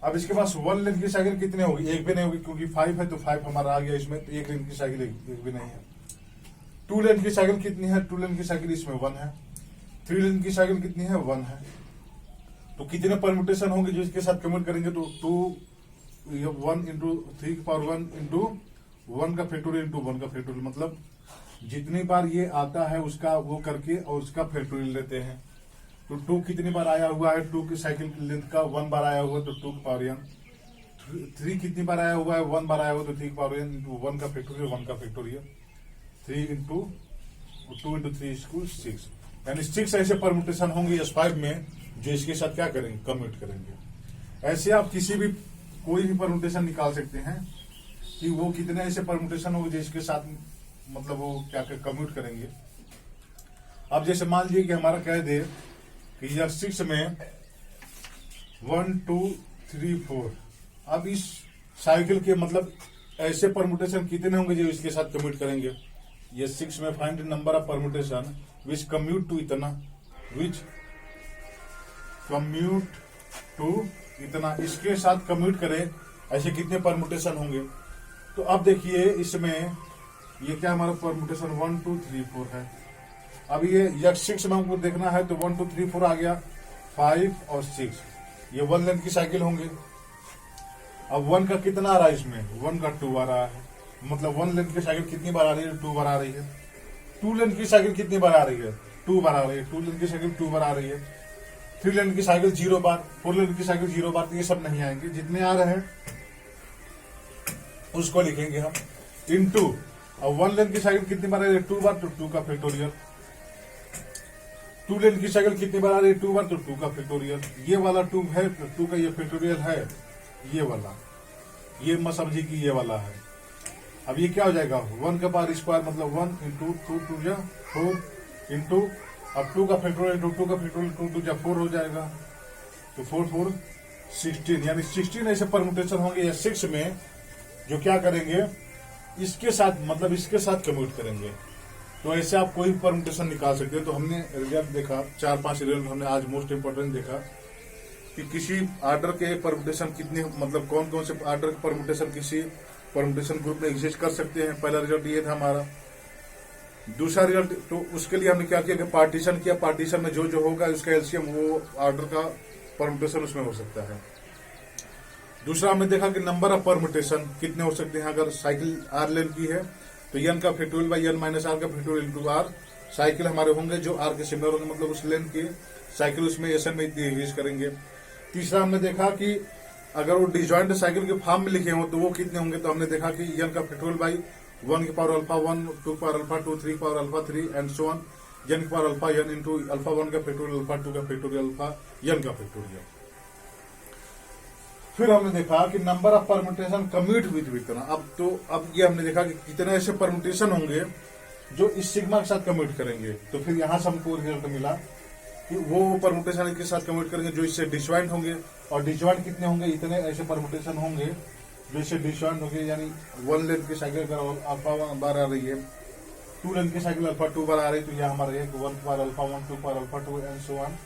अब इसके पास 1 लेंथ की साइकिल कितनी होगी, एक भी नहीं होगी क्योंकि 5 है तो 5 हमारा आ गया इसमें, तो 1 लेंथ की साइकिल एक भी नहीं है। 2 लेंथ की साइकिल कितनी है, 2 लेंथ की साइकिल इसमें 1 है। 3 लेंथ की साइकिल कितनी है 1 है। तो कितने परम्यूटेशन होंगे जो इसके साथ कम्यूट करेंगे, तो 1 इंटू 3 की पावर 1 इंटू 1 का फैक्टोरियल इंटू 1 का फैक्टोरियल, मतलब जितनी बार ये आता है उसका वो करके और उसका फैक्टोरियल लेते हैं। तो 2 कितनी बार आया हुआ है, 2 की साइकिल की लेंथ का 1 बार आया हुआ है तो 2 की पावर n। 3 कितनी बार आया हुआ है, 1 बार आया हुआ तो 3 की पावर n इंटू 1 का फैक्टोरियल, 1 का फैक्टोरियल, 3 इंटू 2 इंटू 3 इक्वल 6, यानी 6 ऐसे परम्यूटेशन होंगे S5 में जो इसके साथ क्या करेंगे, कम्यूट करेंगे। ऐसे आप किसी भी कोई भी परम्यूटेशन निकाल सकते हैं कि वो कितने ऐसे परम्यूटेशन होंगे जो इसके साथ मतलब वो क्या कम्यूट करेंगे। अब जैसे मान लीजिए कि हमारा कह दे कि यह 6 में 1 2 3 4। अब इस साइकिल के मतलब ऐसे परमुटेशन कितने होंगे जो इसके साथ कम्यूट करेंगे। ये 6 में find number of permutation which commute to इतना, विच कम्यूट टू इतना, इसके साथ कम्यूट करें ऐसे कितने परमुटेशन होंगे। तो अब देखिए इसमें ये क्या हमारा परमुटेशन 1 2 3 4 है। अब ये 6 में हमको देखना है तो 1 2 3 4 आ गया, 5 और 6 ये 1 लेंथ की साइकिल होंगे। अब 1 का कितना आ रहा है इसमें, 1 का 2 आ रहा है, मतलब 1 लेंथ की साइकिल कितनी बार आ रही है, 2 बार आ रही है। 2 लेंथ की साइकिल कितनी बार आ रही है, 2 बार आ रही है। 2 लेंथ की साइकिल 2 बार आ रही है। 3 लेंथ की साइकिल 0 बार, 4 लेंथ की साइकिल 0 बार। तो ये सब नहीं आएंगे, जितने आ रहे हैं उसको लिखेंगे हम इनटू। अब 1 लेंथ की साइकिल कितनी बार आ रही है, 2 बार, तो 2 का फैक्टोरियल। 2 लेंथ की साइकिल कितनी बार आ रही है, 2 बार, तो 2 का फैक्टोरियल। ये वाला 2 है तो 2 का ये फैक्टोरियल है, ये वाला, ये मत समझिए कि ये वाला है। अब ये क्या हो जाएगा, 1 का पावर स्क्वायर मतलब 1 इंटू 2 2 जा 4 इंटू, अब 2 का फैक्टोरियल 2 का फैक्टोरियल 2 2 जा 4 हो जाएगा, तो 4 4 16, यानी 16 ऐसे परमुटेशन होंगे या 6 में जो क्या करेंगे इसके साथ, मतलब इसके साथ कम्यूट करेंगे। तो ऐसे आप कोई परमुटेशन निकाल सकते हैं। तो हमने रिजल्ट देखा, 4-5 रिजल्ट हमने आज मोस्ट इंपोर्टेंट देखा कि किसी आर्डर के परमुटेशन कितने, मतलब कौन कौन से आर्डर के परमुटेशन किसी परमुटेशन ग्रुप में एग्जिस्ट कर सकते हैं। पहला रिजल्ट ये था हमारा। दूसरा रिजल्ट, तो उसके लिए हमने क्या किया कि पार्टीशन किया, पार्टीशन में जो जो होगा उसका एलसीएम वो आर्डर का परमुटेशन उसमें हो सकता है। दूसरा हमने देखा कि नंबर ऑफ परमुटेशन कितने हो सकते हैं। अगर साइकिल आर लेन की है तो एन का factorial by n minus are का फैक्टोरियल इंटू आर साइकिल हमारे होंगे जो आर के सिमिलर होंगे, मतलब उस लेन की साइकिल उसमें एसएन में यूज करेंगे। तीसरा हमने देखा कि अगर वो डिजॉइंट साइकिल के फॉर्म में लिखे हो तो वो कितने होंगे। तो हमने देखा कि एन का फैक्टोरियल बाई 1 की पावर अल्फा 1, 2 की पावर अल्फा 2, 3 की power alpha 3 and so on, N की power alpha N into alpha 1 का फैक्टोरियल अल्फा 2 का फैक्टोरियल अल्फा एन का फैक्टोरियल। फिर हमने देखा कि number of permutation commute with इतना। अब ये हमने देखा कि कितने ऐसे परमुटेशन होंगे जो इस सिग्मा के साथ कम्यूट करेंगे। तो फिर यहां से हमको रिजल्ट मिला कि वो परमुटेशन के साथ कम्यूट करेंगे जो इससे डिजॉइंट होंगे, और डिजॉइंट कितने होंगे, इतने ऐसे परमुटेशन होंगे जो इससे डिजॉइंट होंगे। यानी 1 लेंथ की साइकिल अगर अल्फा बार आ रही है, 2 लेंथ की साइकिल अल्फा 2 बार आ रही है, तो यह हमारे 1 power alpha 1, 2 power alpha 2 and so on,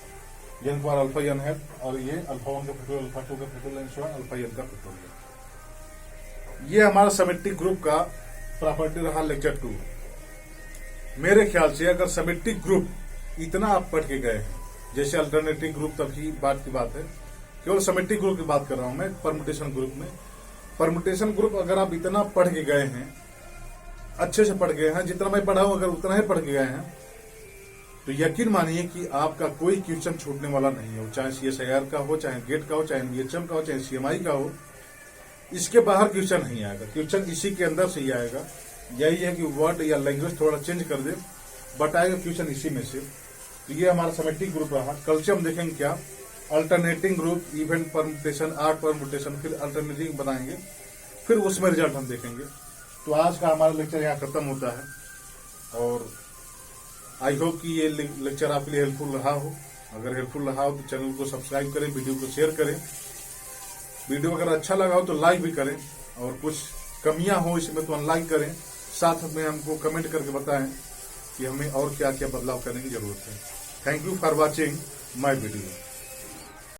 n power alpha n है, और ये अल्फा 1 का फैक्टोरियल अल्फा 2 का factorial and so on alpha N का फैक्टोरियल। ये हमारा सिमेट्रिक ग्रुप का प्रॉपर्टी रहा लेक्चर 2। मेरे ख्याल से अगर सिमेट्रिक ग्रुप इतना आप पढ़ के गए हैं, जैसे अल्टरनेटिव ग्रुप तभी बात की बात है, केवल सिमेट्रिक ग्रुप की बात कर रहा हूं मैं। परमुटेशन ग्रुप में, परमुटेशन ग्रुप अगर आप इतना पढ़ के गए हैं, अच्छे से पढ़ गए हैं, जितना मैं पढ़ा हूं अगर उतना ही पढ़ के गए हैं, तो यकीन मानिए कि आपका कोई क्वेश्चन छूटने वाला नहीं है। चाहे सीएसआईआर का हो, चाहे गेट का हो, चाहे बीएचएम का हो, चाहे सीएमआई का हो, इसके बाहर क्वेश्चन नहीं आएगा। क्वेश्चन इसी के अंदर से ही आएगा। यही है कि वर्ड या लैंग्वेज थोड़ा चेंज कर दे, बट आएगा क्वेश्चन इसी में से। तो ये हमारा सिमेट्रिक ग्रुप रहा। कल से हम देखेंगे क्या, alternating group, event permutation, art permutation, फिर अल्टरनेटिंग बनाएंगे, फिर उसमें रिजल्ट हम देखेंगे। तो आज का हमारा लेक्चर यहाँ खत्म होता है, और आई होप कि ये लेक्चर आपके लिए हेल्पफुल रहा हो। अगर हेल्पफुल रहा हो तो चैनल को सब्सक्राइब करें, वीडियो को शेयर करें। वीडियो अगर अच्छा लगा हो तो लाइक भी करें, और कुछ कमियां हो इसमें तो अनलाइक करें। साथ में हमको कमेंट करके बताएं कि हमें और क्या क्या बदलाव करने की जरूरत है। Thank you for watching my video.